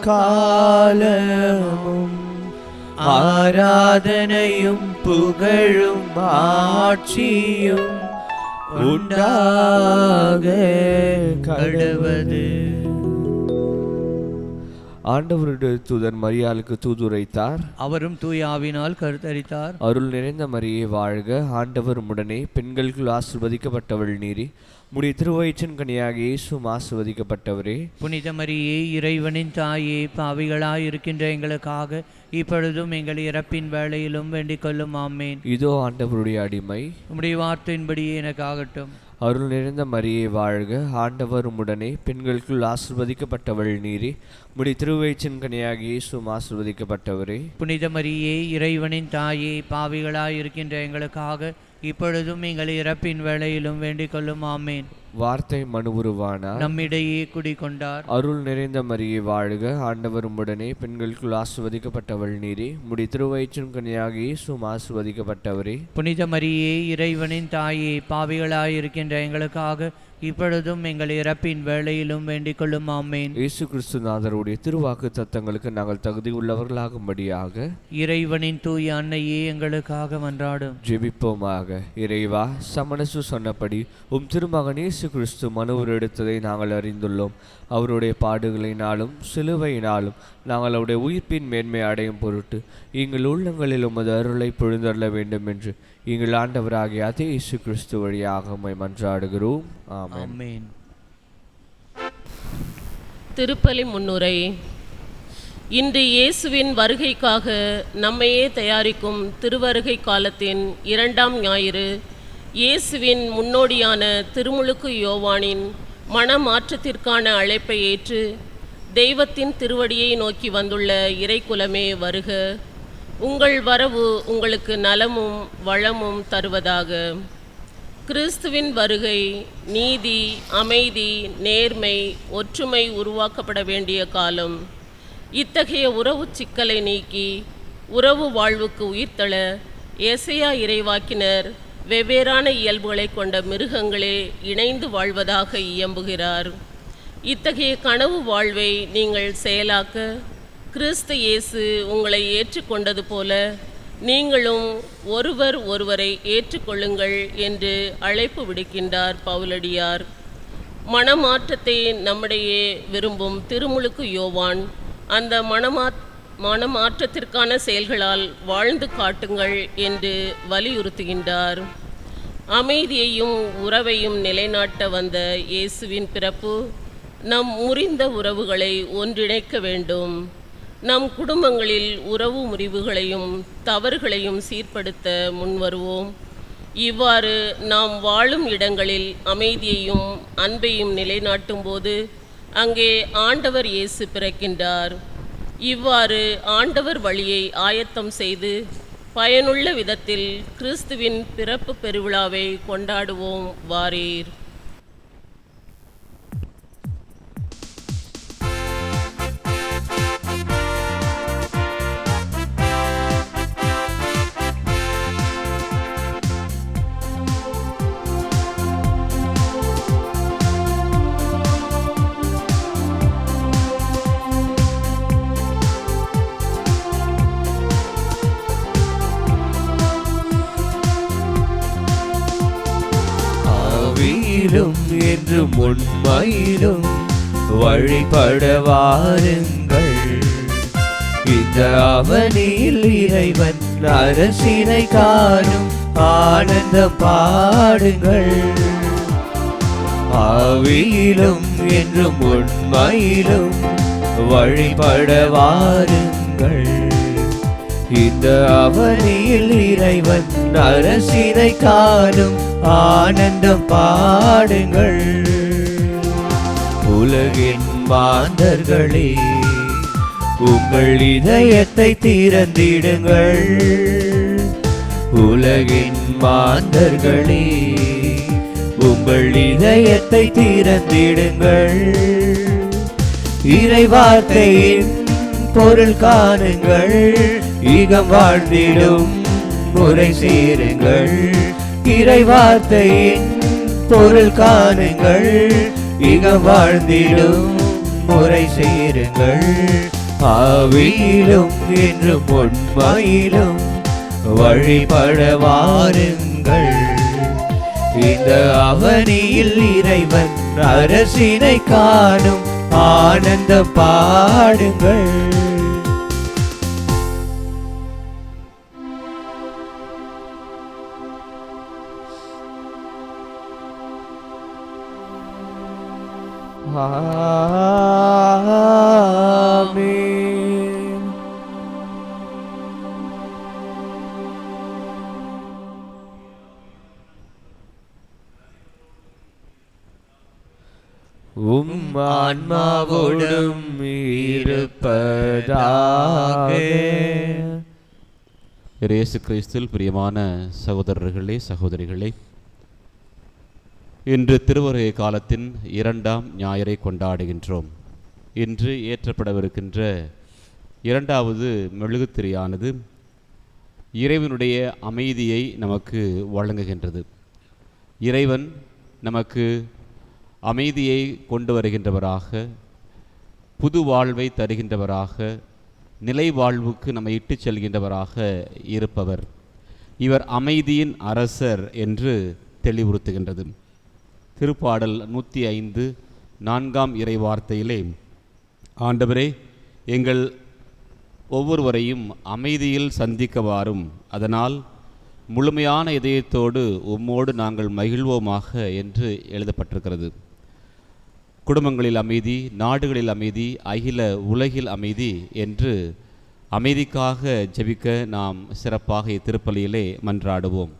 காலமும் ஆராதனையும் புகழும் ஆட்சியும் உண்டாக கடவது. ஆண்டவருடைய தூதர் மரியாளுக்கு தூதுரைத்தார். அவரும் தூய ஆவியினால் கருத்தரித்தார். அருள் நிறைந்த மரியே வாழ்க, ஆண்டவர் உடனே, பெண்களுக்குள் ஆசீர்வதிக்கப்பட்டவள் நீரே, உம்முடைய திருவயிற்றின் கனியாக இயேசுவும் ஆசீர்வதிக்கப்பட்டவரே. புனித மரியே, இறைவனின் தாயே, பாவிகளாய் இருக்கின்ற எங்களுக்காக இப்பொழுதும் எங்கள் இறப்பின் வேளையிலும் வேண்டிக் கொள்ளும். ஆமேன். இதோ ஆண்டவருடைய அடிமை, உம்முடைய வார்த்தையின்படியே எனக்கு ஆகட்டும். அருள் நிறைந்த மரியே வாழ்க, ஆண்டவர் உடனே, பெண்களுக்குள் ஆசீர்வதிக்கப்பட்டவள் நீரே, உம்முடைய திருவயிற்றின் கனியாக இயேசுவும் ஆசீர்வதிக்கப்பட்டவரே. புனித மரியே, இறைவனின் தாயே, பாவிகளாய் இருக்கின்ற எங்களுக்காக இப்பொழுதும் எங்கள் இறப்பின் வேளையிலும் வேண்டிக் கொள்ளும். ஆமேன். வார்த்தை மனு உருவானார், நம்மிடையே குடிகொண்டார். அருள் நிறைந்த மரியே வாழ்க, ஆண்டவர் உடனே, பெண்களுக்குள் ஆசீர்வதிக்கப்பட்டவள் நீரே, உம்முடைய திருவயிற்றின் கனியாக இயேசுவும் ஆசீர்வதிக்கப்பட்டவரே. புனித மரியே, இறைவனின் தாயே, பாவிகளாய் இருக்கின்ற எங்களுக்காக இப்பொழுதும் எங்கள் இறப்பின் வேளையிலும் வேண்டிக் கொள்ளும். ஆமேன். இயேசு கிறிஸ்துநாதருடைய திருவாக்கு தத்தங்களுக்கு நாங்கள் தகுதி உள்ளவர்களாகும்படியாக இறைவனின் தூய அன்னையே எங்களுக்காக மன்றாடும். ஜெபிப்போமாக. இறைவா, சமணசு சொன்னபடி உம் திருமகன் இயேசு கிறிஸ்து மனுவர் எடுத்ததை நாங்கள் அறிந்துள்ளோம். அவருடைய பாடுகளினாலும் சிலுவையினாலும் நாங்கள் அவருடைய உயிர்ப்பின் மேன்மை அடையும் பொருட்டு எங்கள் உள்ளங்களில் உமது அருளை பொழிந்தருள வேண்டும் என்று எங்கள் ஆண்டவராகிய அதே இயேசு கிறிஸ்து வழியாக உம்மை மன்றாடுகிறோம். ஆமென். திருப்பலி முன்னுரை. இன்று இயேசுவின் வருகைக்காக நம்மையே தயாரிக்கும் திருவருகை காலத்தின் 2ஆம் ஞாயிறு இயேசுவின் முன்னோடியான திருமுழுக்கு யோவானின் மனமாற்றத்திற்கான அழைப்பை ஏற்று தெய்வத்தின் திருவடியை நோக்கி வந்துள்ள இறைக்குலமே வருக. உங்கள் வரவு உங்களுக்கு நலமும் வளமும் தருவதாக. கிறிஸ்துவின் வருகை நீதி, அமைதி, நேர்மை, ஒற்றுமை உருவாக்கப்பட வேண்டிய காலம். இத்தகைய உறவு சிக்கலை நீக்கி உறவு வாழ்வுக்கு உயிர்த்தள எசையா இறைவாக்கினர் வெவ்வேறான இயல்புகளை கொண்ட மிருகங்களே இணைந்து வாழ்வதாக இயம்புகிறார். இத்தகைய கனவு வாழ்வை நீங்கள் செயலாக்க கிறிஸ்து இயேசு உங்களை ஏற்றுக்கொண்டது போல நீங்களும் ஒருவர் ஒருவரை ஏற்றுக்கொள்ளுங்கள் என்று அழைப்பு விடுக்கின்றார் பவுலடியார். மனமாற்றத்தை நம்மிடையே விரும்பும் திருமுழுக்கு யோவான் அந்த மனமாற்றத்திற்கான செயல்களால் வாழ்ந்து காட்டுங்கள் என்று வலியுறுத்துகின்றார். அமைதியையும் உறவையும் நிலைநாட்ட வந்த இயேசுவின் பிறப்பு நம் முறிந்த உறவுகளை ஒன்றிணைக்க வேண்டும். நம் குடும்பங்களில் உறவு முறிவுகளையும் தவறுகளையும் சீர்படுத்த முன்வருவோம். இவ்வாறு நாம் வாழும் இடங்களில் அமைதியையும் அன்பையும் நிலைநாட்டும் போது அங்கே ஆண்டவர் இயேசு பிறக்கின்றார். இவ்வாறு ஆண்டவர் வழியை ஆயத்தம் செய்து பயனுள்ள விதத்தில் கிறிஸ்துவின் பிறப்பு பெருவிழாவை கொண்டாடுவோம் வாரீர். என்றும் உண்மையிலும் வழிபட வாருங்கள். இந்த அவனில் இறைவன் அரசினை காணும் ஆனந்தம் பாடுங்கள். ஆவியிலும் என்றும் உண்மையிலும் வழிபட வாருங்கள். இந்த அவனில் இறைவன் அரசினை காணும் ஆனந்தம் பாடுங்கள். உலகின் மாந்தர்களே, உங்கள் இதயத்தை திறந்திடுங்கள். உலகின் மாந்தர்களே, உங்கள் இதயத்தை திறந்திடுங்கள். இறைவார்த்தையின் பொருள் காணுங்கள். ஈகம் வாழ்ந்திடும் முறை சேருங்கள். இறைவார்த்தையின் பொருள் காணுங்கள். ஈகம் வாழ்ந்திடும் முறை சேருங்கள். ஆவியிலும் என்றும் உண்மையிலும் வழிபட வாருங்கள். இந்த அவனியில் இறைவன் அரசினை காணும் ஆனந்தம் பாடுங்கள். ஆமென். உம் ஆன்மாவோடும் இருப்பதாக. இயேசு கிறிஸ்துவில் பிரியமான சகோதரர்களே, சகோதரிகளே, இன்று திருவருகை காலத்தின் 2ஆம் ஞாயிறை கொண்டாடுகின்றோம். இன்று ஏற்றப்படவிருக்கின்ற 2வது மெழுகுத்திரியானது இறைவனுடைய அமைதியை நமக்கு வழங்குகின்றது. இறைவன் நமக்கு அமைதியை கொண்டு வருகின்றவராக, புது வாழ்வை தருகின்றவராக, நிலை வாழ்வுக்கு நம்மை இட்டு செல்கின்றவராக இருப்பவர். இவர் அமைதியின் அரசர் என்று தெளிவுறுத்துகின்றது. திருப்பாடல் 105 4ஆம் இறை வார்த்தையிலே, ஆண்டவரே, எங்கள் ஒவ்வொருவரையும் அமைதியில் சந்திக்க வாரும், அதனால் முழுமையான இதயத்தோடு உம்மோடு நாங்கள் மகிழ்வோமாக என்று எழுதப்பட்டிருக்கிறது. குடும்பங்களில் அமைதி, நாடுகளில் அமைதி, அகில உலகில் அமைதி என்று அமைதிக்காக ஜெபிக்க நாம் சிறப்பாக இத்திருப்பலியிலே மன்றாடுவோம்.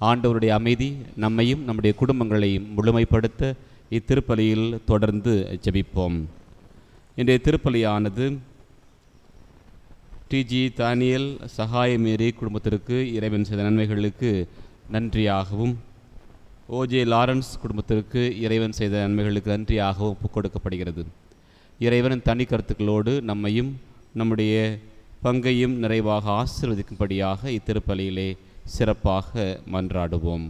ஆண்டவருடைய அமைதி நம்மையும் நம்முடைய குடும்பங்களையும் முழுமைப்படுத்த இத்திருப்பலியில் தொடர்ந்து ஜெபிப்போம். இன்றைய திருப்பலியானது டிஜி தானியல் சகாயமேரி குடும்பத்திற்கு இறைவன் செய்த நன்மைகளுக்கு நன்றியாகவும், ஓஜே லாரன்ஸ் குடும்பத்திற்கு இறைவன் செய்த நன்மைகளுக்கு நன்றியாகவும் ஒப்புக் கொடுக்கப்படுகிறது. இறைவனின் தனி கருத்துக்களோடு நம்மையும் நம்முடைய பங்கையும் நிறைவாக ஆசீர்வதிக்கும்படியாக இத்திருப்பலியிலே சிறப்பாக மன்றாடுவோம்.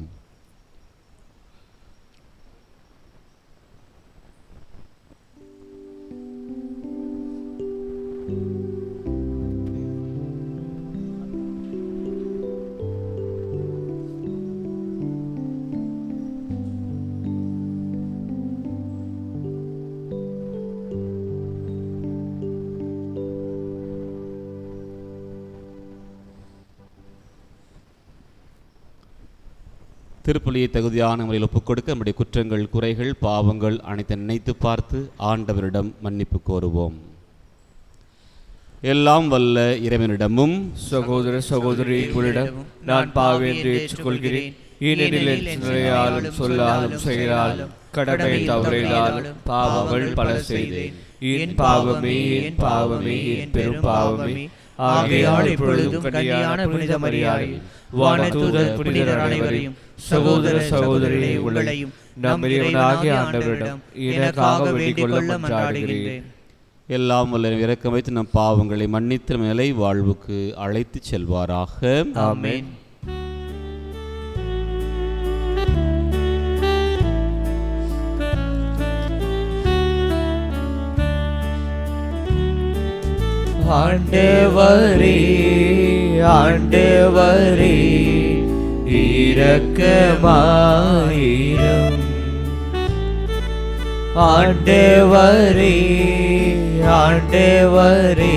திருப்பலியை தகுதியான முறையில் ஒப்புக்கொடுக்க நம்முடைய குற்றங்கள், குறைகள், பாவங்கள் அனைத்து நினைத்து பார்த்து ஆண்டவரிடம் மன்னிப்பு கோருவோம். எல்லாம் வல்ல இறைவனிடமும் சகோதர சகோதரி, உங்களிடம் நான் பாவி என்று ஏற்றுக்கொள்கிறேன். ஏனெனில் என் சிந்தனையாலும் சொல்லாலும் செயலாலும் கடமை தவறினாலும் பாவங்கள் பல செய்தேன். என் பாவமே, என் பாவமே, என் பெரும் பாவமே. ஆகையால் இப்பொழுதும் கன்னியான புனித மரியாதை, வானதூதர் புனிதர் அனைவரையும், சகோதர சகோதரிகளே, உங்களையும் நம் இறைவனாகிய ஆண்டவரிடம் எனக்காக வேண்டிக் கொள்ள மன்றாடுகிறேன். எல்லாம் வல்ல இரக்கம் வைத்து நம் பாவங்களை மன்னித்து மேலை வாழ்வுக்கு அழைத்து செல்வாராக. ஆமென். ஆண்டவரே, ஆண்டவரே, இரக்கமாயிரும். ஆண்டவரே, ஆண்டவரே,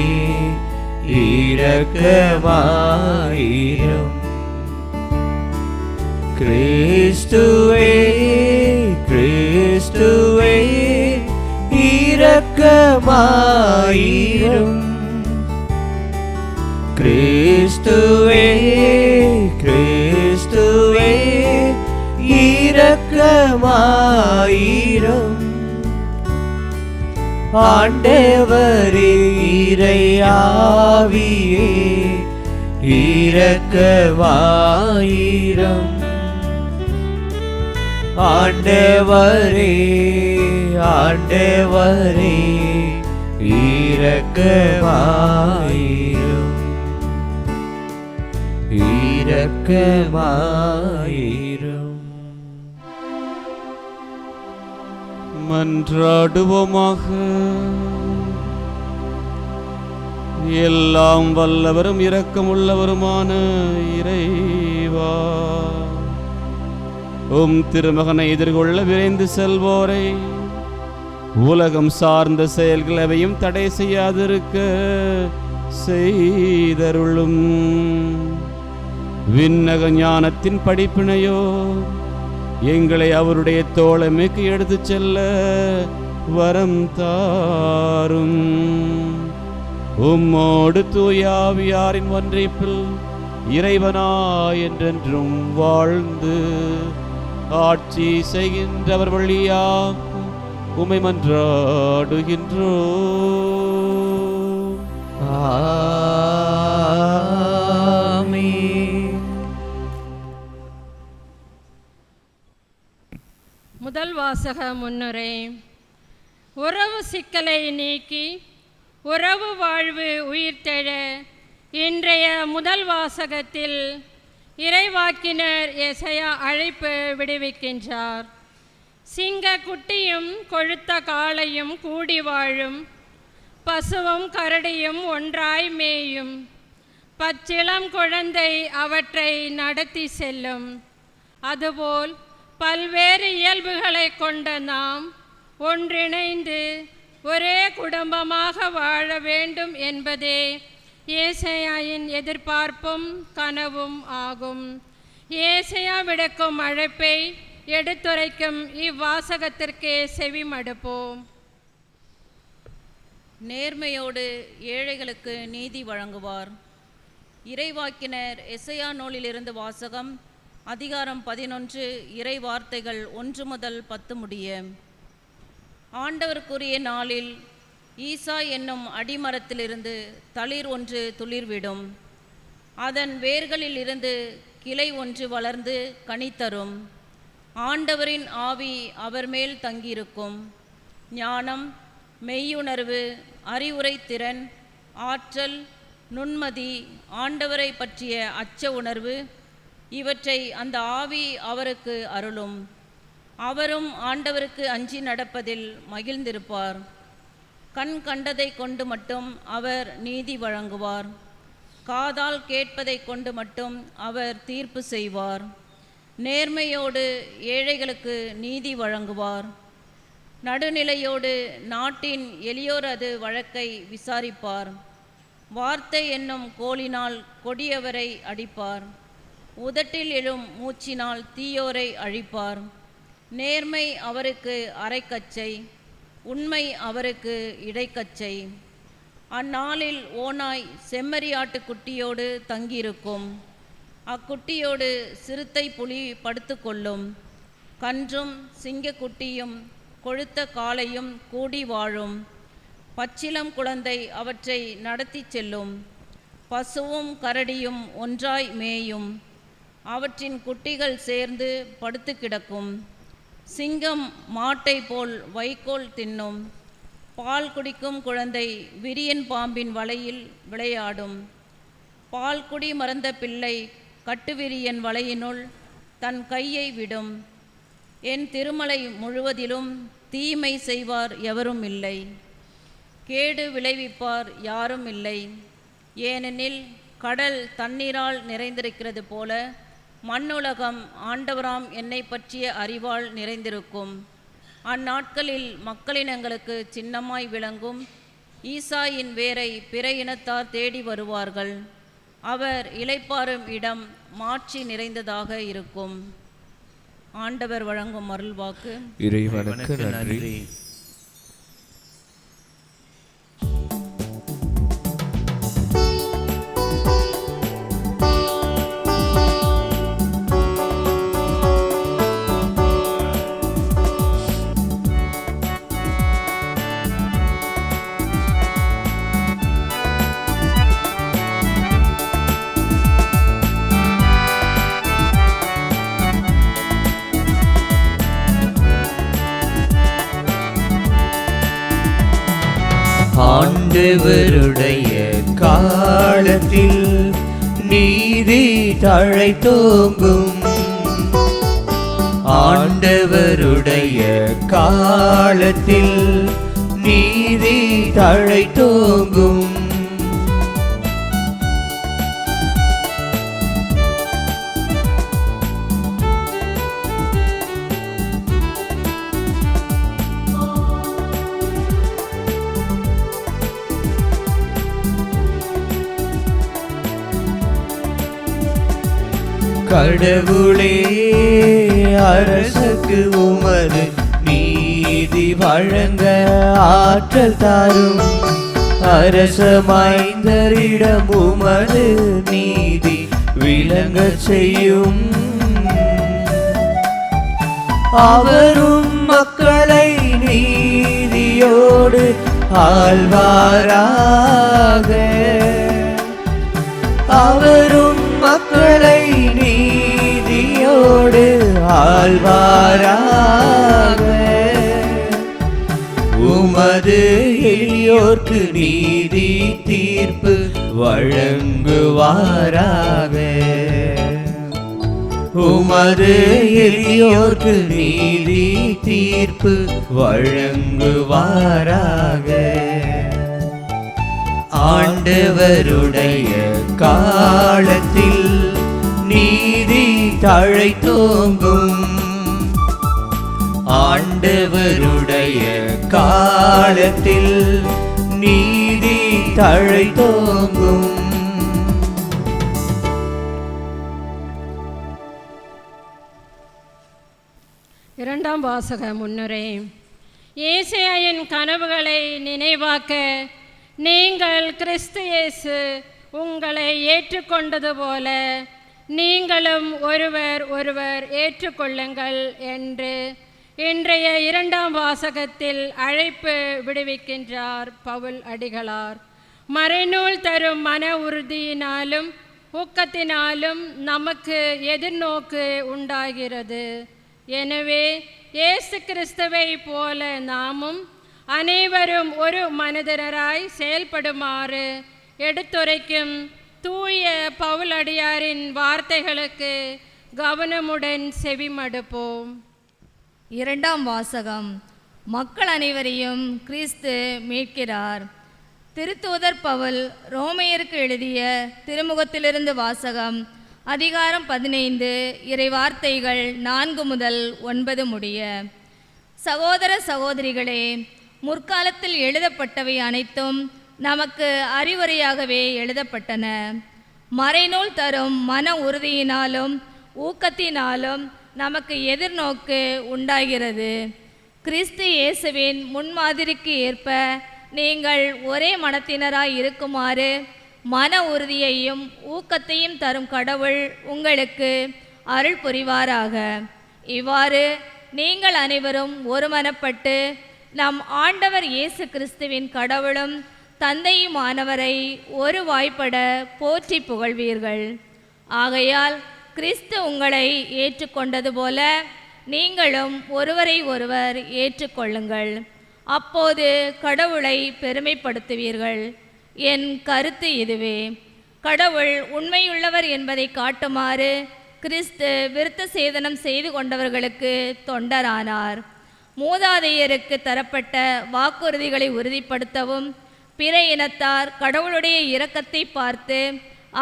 இரக்கமாயிரும். கிறிஸ்துவே, கிறிஸ்துவே, இரக்கமாயிரும். கிறிஸ்துவே, கிறிஸ்துவே, இரக்கமாயிரும். ஆண்டவரே, இறையாவியே, இரக்கமாயிரும். ஆண்டவரே, ஆண்டவரே, இரக்கமாயிரும். இரக்கமாயிரும். மன்றாடுவோமாக. எல்லாம் வல்லவரும் இரக்கமுள்ளவருமான இறைவா, உம் திருமகனை எதிர்கொள்ள விரைந்து செல்வோரை உலகம் சார்ந்த செயல்கள் எவையும் தடை செய்யாதிருக்க செய்தருளும். விண்ணக ஞானத்தின் படிப்பினையோ எங்களை அவருடைய தோழமைக்கு எடுத்துச் செல்ல வரம் தாரும். உம்மோடு தூயாவியாரின் ஒன்றைப்பில் இறைவனாய் என்றென்றும் வாழ்ந்து ஆட்சி செய்கின்றவர் வழியாக உம்மை மன்றாடுகின்றோம். ஆமென். முதல் வாசக முன்னுரை. உறவு சிக்கலை நீக்கி உறவு வாழ்வு உயிர்த்தெழ இன்றைய முதல் வாசகத்தில் இறைவாக்கினர் எசையா அழைப்பு விடுவிக்கின்றார். சிங்க குட்டியும் கொழுத்த காளையும் கூடி வாழும், பசுவும் கரடியும் ஒன்றாய் மேயும், பச்சிளம் குழந்தை அவற்றை நடத்தி செல்லும். அதுபோல் பல்வேறு இயல்புகளை கொண்ட நாம் ஒன்றிணைந்து ஒரே குடும்பமாக வாழ வேண்டும் என்பதே ஏசையாவின் எதிர்பார்ப்பும் கனவும் ஆகும். ஏசையா விடுக்கும் அழைப்பை எடுத்துரைக்கும் இவ்வாசகத்திற்கே செவிமடுப்போம். நேர்மையோடு ஏழைகளுக்கு நீதி வழங்குவார். இறைவாக்கினர் எசையா நூலிலிருந்து வாசகம். அதிகாரம் 11, இறை வார்த்தைகள் 1 முதல் 10 முடிய. ஆண்டவருக்குரிய நாளில் ஈசா என்னும் அடிமரத்திலிருந்து தளிர் ஒன்று துளிர்விடும். அதன் வேர்களில் இருந்து கிளை ஒன்று வளர்ந்து கனி தரும். ஆண்டவரின் ஆவி அவர் மேல் தங்கியிருக்கும். ஞானம், மெய்யுணர்வு, அறிவுரை திறன், ஆற்றல், நுண்மதி, ஆண்டவரை பற்றிய அச்ச உணர்வு இவற்றை அந்த ஆவி அவருக்கு அருளும். அவரும் ஆண்டவருக்கு அஞ்சி நடப்பதில் மகிழ்ந்திருப்பார். கண் கண்டதை கொண்டு மட்டும் அவர் நீதி வழங்குவார். காதால் கேட்பதை கொண்டு மட்டும் அவர் தீர்ப்பு செய்வார். நேர்மையோடு ஏழைகளுக்கு நீதி வழங்குவார். நடுநிலையோடு நாட்டின் எளியோரது வழக்கை விசாரிப்பார். வார்த்தை என்னும் கோலினால் கொடியவரை அடிப்பார். உதட்டில் எழும் மூச்சினால் தீயோரை அழிப்பார். நேர்மை அவருக்கு அரைக்கச்சை, உண்மை அவருக்கு இடைக்கச்சை. அந்நாளில் ஓநாய் செம்மறியாட்டு குட்டியோடு தங்கியிருக்கும். அக்குட்டியோடு சிறுத்தை புலி படுத்து கொள்ளும். கன்றும் சிங்கக்குட்டியும் கொழுத்த காளையும் கூடி வாழும். பச்சிளம் குழந்தை அவற்றை நடத்தி செல்லும். பசுவும் கரடியும் ஒன்றாய் மேயும். அவற்றின் குட்டிகள் சேர்ந்து படுத்து கிடக்கும். சிங்கம் மாட்டை போல் வைக்கோல் தின்னும். பால் குடிக்கும் குழந்தை விரியன் பாம்பின் வலையில் விளையாடும். பால் குடி மறந்த பிள்ளை கட்டுவிரியன் வலையினுள் தன் கையை விடும். என் திருமலை முழுவதிலும் தீமை செய்வார் எவரும் இல்லை. கேடு விளைவிப்பார் யாரும் இல்லை. ஏனெனில் கடல் தண்ணீரால் நிறைந்திருக்கிறது போல மண்ணுலகம் ஆண்டவராம் என்னை பற்றிய அறிவால் நிறைந்திருக்கும். அந்நாட்களில் மக்களினங்களுக்கு சின்னமாய் விளங்கும் ஈசாயின் வேரை பிற இனத்தார் தேடி வருவார்கள். அவர் இளைப்பாறும் இடம் மாட்சி நிறைந்ததாக இருக்கும். ஆண்டவர் வழங்கும் அருள்வாக்கு. இறைவனுக்கு நன்றி. ஆண்டவருடைய காலத்தில் நீதி தழைத்தோங்கும். ஆண்டவருடைய காலத்தில் நீதி தழைத்தோங்கும். கடவுளே அரசுக்கு உமது நீதி வழங்க ஆற்றல் தாரும். அரசமைந்தரிடம் உமது நீதி விளங்க செய்யும். அவரும் மக்களை நீதியோடு ஆள்வாராக. அவரும் மக்களை நீதியோடு ஆள்வாராக. உமது எளியோர்க்கு நீதி தீர்ப்பு வழங்குவாராக. உமது எளியோர்க்கு நீதி தீர்ப்பு வழங்குவாராக. ஆண்டவருடைய காலத்தில் நீதி தழைத்தோங்கும். ஆண்டவருடைய காலத்தில் நீதி தழைத்தோங்கும். இரண்டாம் வாசக முன்னுரை. ஏசாயாவின் கனவுகளை நினைவாக்க நீங்கள் கிறிஸ்து இயேசு உங்களை ஏற்றுக்கொண்டது போல நீங்களும் ஒருவர் ஒருவர் ஏற்றுக்கொள்ளுங்கள் என்று இன்றைய இரண்டாம் வாசகத்தில் அழைப்பு விடுவிக்கின்றார் பவுல் அடிகளார். மறைநூல் தரும் மன உறுதியினாலும் ஊக்கத்தினாலும் நமக்கு எதிர்நோக்கு உண்டாகிறது. எனவே இயேசு கிறிஸ்துவை போல நாமும் அனைவரும் ஒரு மனிதராய் செயல்படுமாறு எடுத்துரைக்கும் தூய பவுலடியாரின் வார்த்தைகளுக்கு கவனமுடன் செவிமடுப்போம். இரண்டாம் வாசகம். மக்கள் அனைவரையும் கிறிஸ்து மீட்கிறார். திருத்தூதர் பவுல் ரோமையருக்கு எழுதிய திருமுகத்திலிருந்து வாசகம். அதிகாரம் 15 இறை வார்த்தைகள் 4 முதல் 9 முடிய. சகோதர சகோதரிகளே, முற்காலத்தில் எழுதப்பட்டவை அனைத்தும் நமக்கு அறிவுரையாகவே எழுதப்பட்டன. மறைநூல் தரும் மன உறுதியினாலும் ஊக்கத்தினாலும் நமக்கு எதிர்நோக்கு உண்டாகிறது. கிறிஸ்து இயேசுவின் முன்மாதிரிக்கு ஏற்ப நீங்கள் ஒரே மனத்தினராய் இருக்குமாறு மன உறுதியையும் ஊக்கத்தையும் தரும் கடவுள் உங்களுக்கு அருள் புரிவாராக. இவ்வாறு நீங்கள் அனைவரும் ஒருமனப்பட்டு நம் ஆண்டவர் இயேசு கிறிஸ்துவின் கடவுளும் தந்தையுமானவரை ஒரு வாய்ப்பட போற்றி புகழ்வீர்கள். ஆகையால் கிறிஸ்து உங்களை ஏற்றுக்கொண்டது போல நீங்களும் ஒருவரை ஒருவர் ஏற்றுக்கொள்ளுங்கள். அப்போது கடவுளை பெருமைப்படுத்துவீர்கள். என் கருத்து இதுவே. கடவுள் உண்மையுள்ளவர் என்பதை காட்டுமாறு கிறிஸ்து விருத்த சேதனம் செய்து கொண்டவர்களுக்கு தொண்டரானார். மூதாதையருக்கு தரப்பட்ட வாக்குறுதிகளை உறுதிப்படுத்தவும் பிற இனத்தார் கடவுளுடைய இரக்கத்தை பார்த்து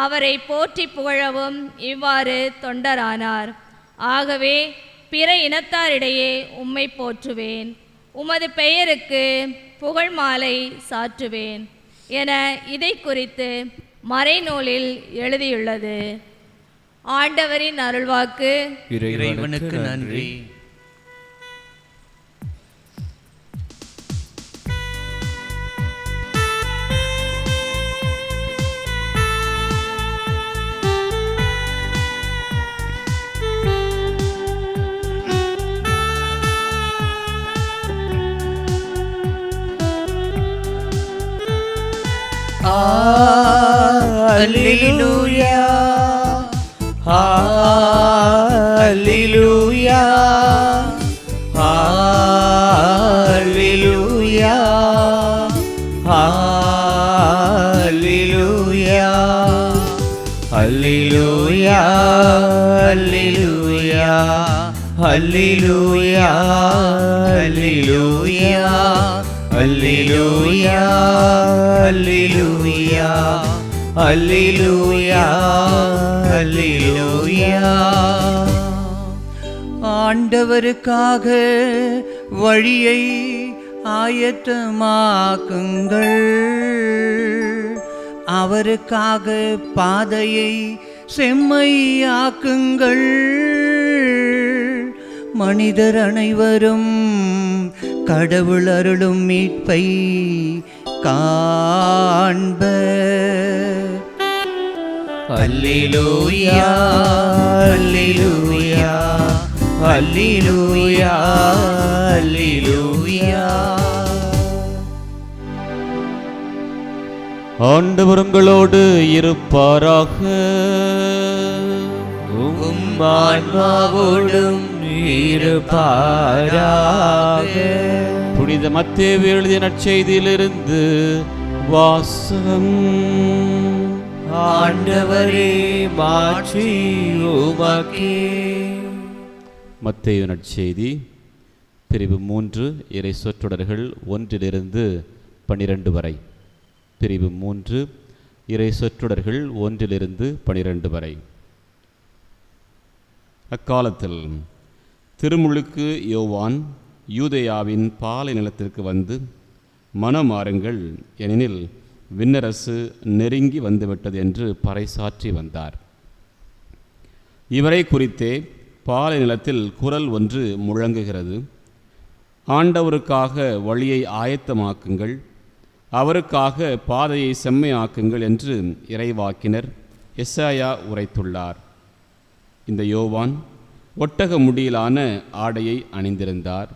அவரை போற்றி புகழவும் இவ்வாறு தொண்டரானார். ஆகவே பிற இனத்தாரிடையே உம்மை போற்றுவேன், உமது பெயருக்கு புகழ் மாலை சாற்றுவேன் என இதை குறித்து மறைநூலில் எழுதியுள்ளது. ஆண்டவரின் அருள்வாக்கு. இறைவனுக்கு நன்றி. Hallelujah, Hallelujah, Hallelujah, Hallelujah, Hallelujah, Hallelujah, அல்லேலூயா அல்லேலூயா அல்லேலூயா அல்லேலூயா அல்லேலூயா அல்லேலூயா. ஆண்டவருக்காக வழியை ஆயத்தமாக்குங்கள், அவருக்காக பாதையை செம்மையாக்குங்கள். மனிதர் அனைவரும் கடவுள் அருளும் மீட்பை காண்பர். அல்லேலூயா அல்லேலூயா அல்லேலூயா அல்லேலூயா. ஆண்டவர் உங்களோடு இருப்பாராக. உம் ஆன்மாவோடும் இருப்பாராக. புனித மத்தேயு எழுதிய நற்செய்தியிலிருந்து வாசகம். ஆண்டவரே மாற்றி உமக்கே. மத்தேயு நற்செய்தி பிரிவு 3 இறை சொற்றொடர்கள் 1-12 வரை. பிரிவு 3 இறை சொற்றொடர்கள் 1-12 வரை. அக்காலத்தில் திருமுழுக்கு யோவான் யூதேயாவின் பாலை நிலத்திற்கு வந்து, மனமாறுங்கள், ஏனெனில் விண்ணரசு நெருங்கி வந்துவிட்டது என்று பறைசாற்றி வந்தார். இவரை குறித்தே பாலை நிலத்தில் குரல் ஒன்று முழங்குகிறது, ஆண்டவருக்காக வழியை ஆயத்தமாக்குங்கள், அவருக்காக பாதையை செம்மையாக்குங்கள் என்று இறைவாக்கினர் எசாயா உரைத்துள்ளார். இந்த யோவான் ஒட்டக முடியிலான ஆடையை அணிந்திருந்தார்,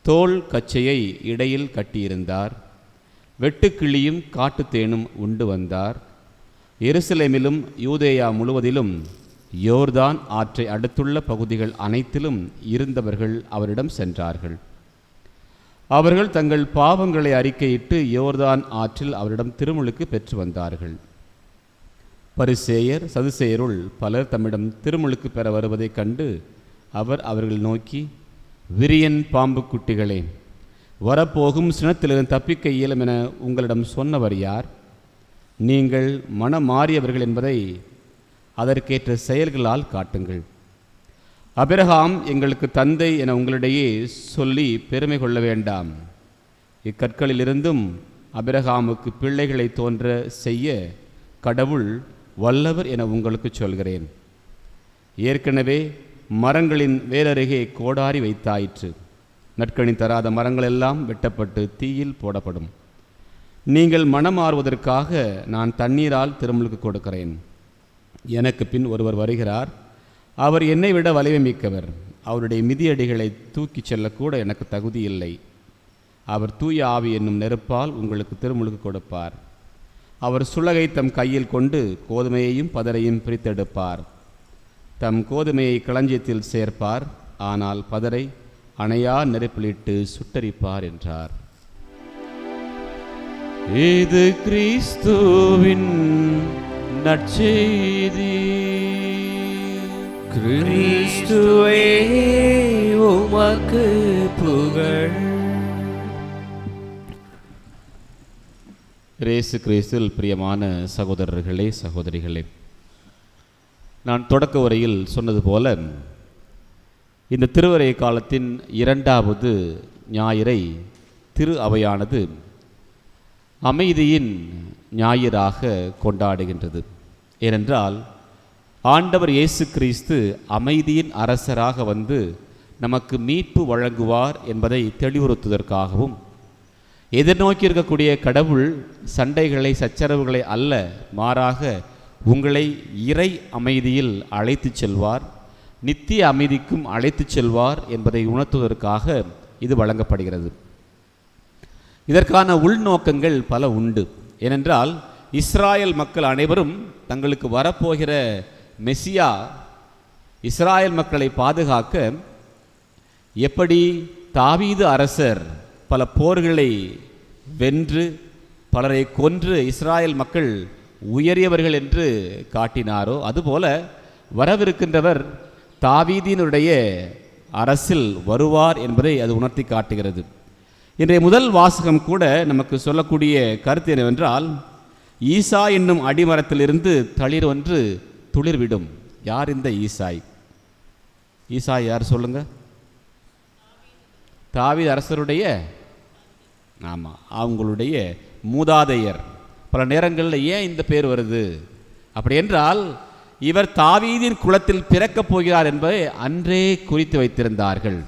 தோல் கச்சையை இடையில் கட்டியிருந்தார், வெட்டுக்கிளியும் காட்டுத்தேனும் உண்டு வந்தார். எருசலேமிலும் யூதேயா முழுவதிலும் யோர்தான் ஆற்றை அடுத்துள்ள பகுதிகள் அனைத்திலும் இருந்தவர்கள் அவரிடம் சென்றார்கள். அவர்கள் தங்கள் பாவங்களை அறிக்கையிட்டு யோர்தான் ஆற்றில் அவரிடம் திருமுழுக்கு பெற்று வந்தார்கள். பரிசேயர் சதுசேயருள் பலர் தம்மிடம் திருமுழுக்கு பெற வருவதைக் கண்டு அவர் அவர்கள் நோக்கி, விரியன் பாம்பு குட்டிகளே, வரப்போகும் சினத்திலிருந்து தப்பிக்க இயலும் என உங்களிடம் சொன்னவர் யார்? நீங்கள் மனம் மாறியவர்கள் என்பதை அதற்கேற்ற செயல்களால் காட்டுங்கள். அபிரகாம் எங்களுக்கு தந்தை என உங்களிடையே சொல்லி பெருமை கொள்ள வேண்டாம். இக்கற்களிலிருந்தும் அபிரகாமுக்கு பிள்ளைகளை தோன்ற செய்ய கடவுள் வல்லவர் என உங்களுக்கு சொல்கிறேன். ஏற்கனவே மரங்களின் வேரருகே கோடாரி வைத்தாயிற்று. நற்கனி தராத மரங்களெல்லாம் வெட்டப்பட்டு தீயில் போடப்படும். நீங்கள் மனமாறுவதற்காக நான் தண்ணீரால் திருமுழுக்கு கொடுக்கிறேன். எனக்கு பின் ஒருவர் வருகிறார், அவர் என்னை விட வலிமை மிக்கவர். அவருடைய மிதியடிகளை தூக்கிச் செல்லக்கூட எனக்கு தகுதி இல்லை. அவர் தூய ஆவி என்னும் நெருப்பால் உங்களுக்கு திருமுழுக்கு கொடுப்பார். அவர் சுளகை தம் கையில் கொண்டு கோதுமையையும் பதரையும் பிரித்தெடுப்பார். தம் கோதுமையை களஞ்சியத்தில் சேர்ப்பார், ஆனால் பதரை அணையா நெருப்பிலிட்டு சுட்டரிப்பார் என்றார். இது கிறிஸ்துவின் நற்செய்தி. கிறிஸ்துவே உமக்கு புகழ். இயேசு கிறிஸ்துவில் பிரியமான சகோதரர்களே, சகோதரிகளே, நான் தொடக்க உரையில் சொன்னது போல இந்த திருவரை காலத்தின் 2வது ஞாயிறை திரு அவையானது அமைதியின் ஞாயிறாக கொண்டாடுகின்றது. ஏனென்றால் ஆண்டவர் இயேசு கிறிஸ்து அமைதியின் அரசராக வந்து நமக்கு மீட்பு வழங்குவார் என்பதை தெளிவுறுத்துவதற்காகவும், எதிர்நோக்கி இருக்கக்கூடிய கடவுள் சண்டைகளை சச்சரவுகளை அல்ல, மாறாக உங்களை இறை அமைதியில் அழைத்து செல்வார், நித்திய அமைதிக்கும் அழைத்து செல்வார் என்பதை உணர்த்துவதற்காக இது வழங்கப்படுகிறது. இதற்கான உள்நோக்கங்கள் பல உண்டு. ஏனென்றால் இஸ்ராயல் மக்கள் அனைவரும் தங்களுக்கு வரப்போகிற மெசியா இஸ்ராயல் மக்களை பாதுகாக்க எப்படி தாவீது அரசர் பல போர்களை வென்று பலரை கொன்று இஸ்ராயல் மக்கள் உயரியவர்கள் என்று காட்டினாரோ, அதுபோல வரவிருக்கின்றவர் தாவீதினுடைய அரசில் வருவார் என்பதை அது உணர்த்தி காட்டுகிறது. இன்றைய முதல் வாசகம் கூட நமக்கு சொல்லக்கூடிய கருத்து என்னவென்றால், ஈசா என்னும் அடிமரத்திலிருந்து தளிர் ஒன்று துளிர்விடும். யார் இந்த ஈசாய்? ஈசாய் யார் சொல்லுங்க? தாவீது அரசருடைய அவங்களுடைய மூதாதையர். பல நேரங்களில் ஏன் இந்த பேர் வருது அப்படி என்றால், இவர் தாவீதின் குலத்தில் பிறக்கப் போகிறார் என்பதை அன்றே குறித்து வைத்திருந்தார்கள்.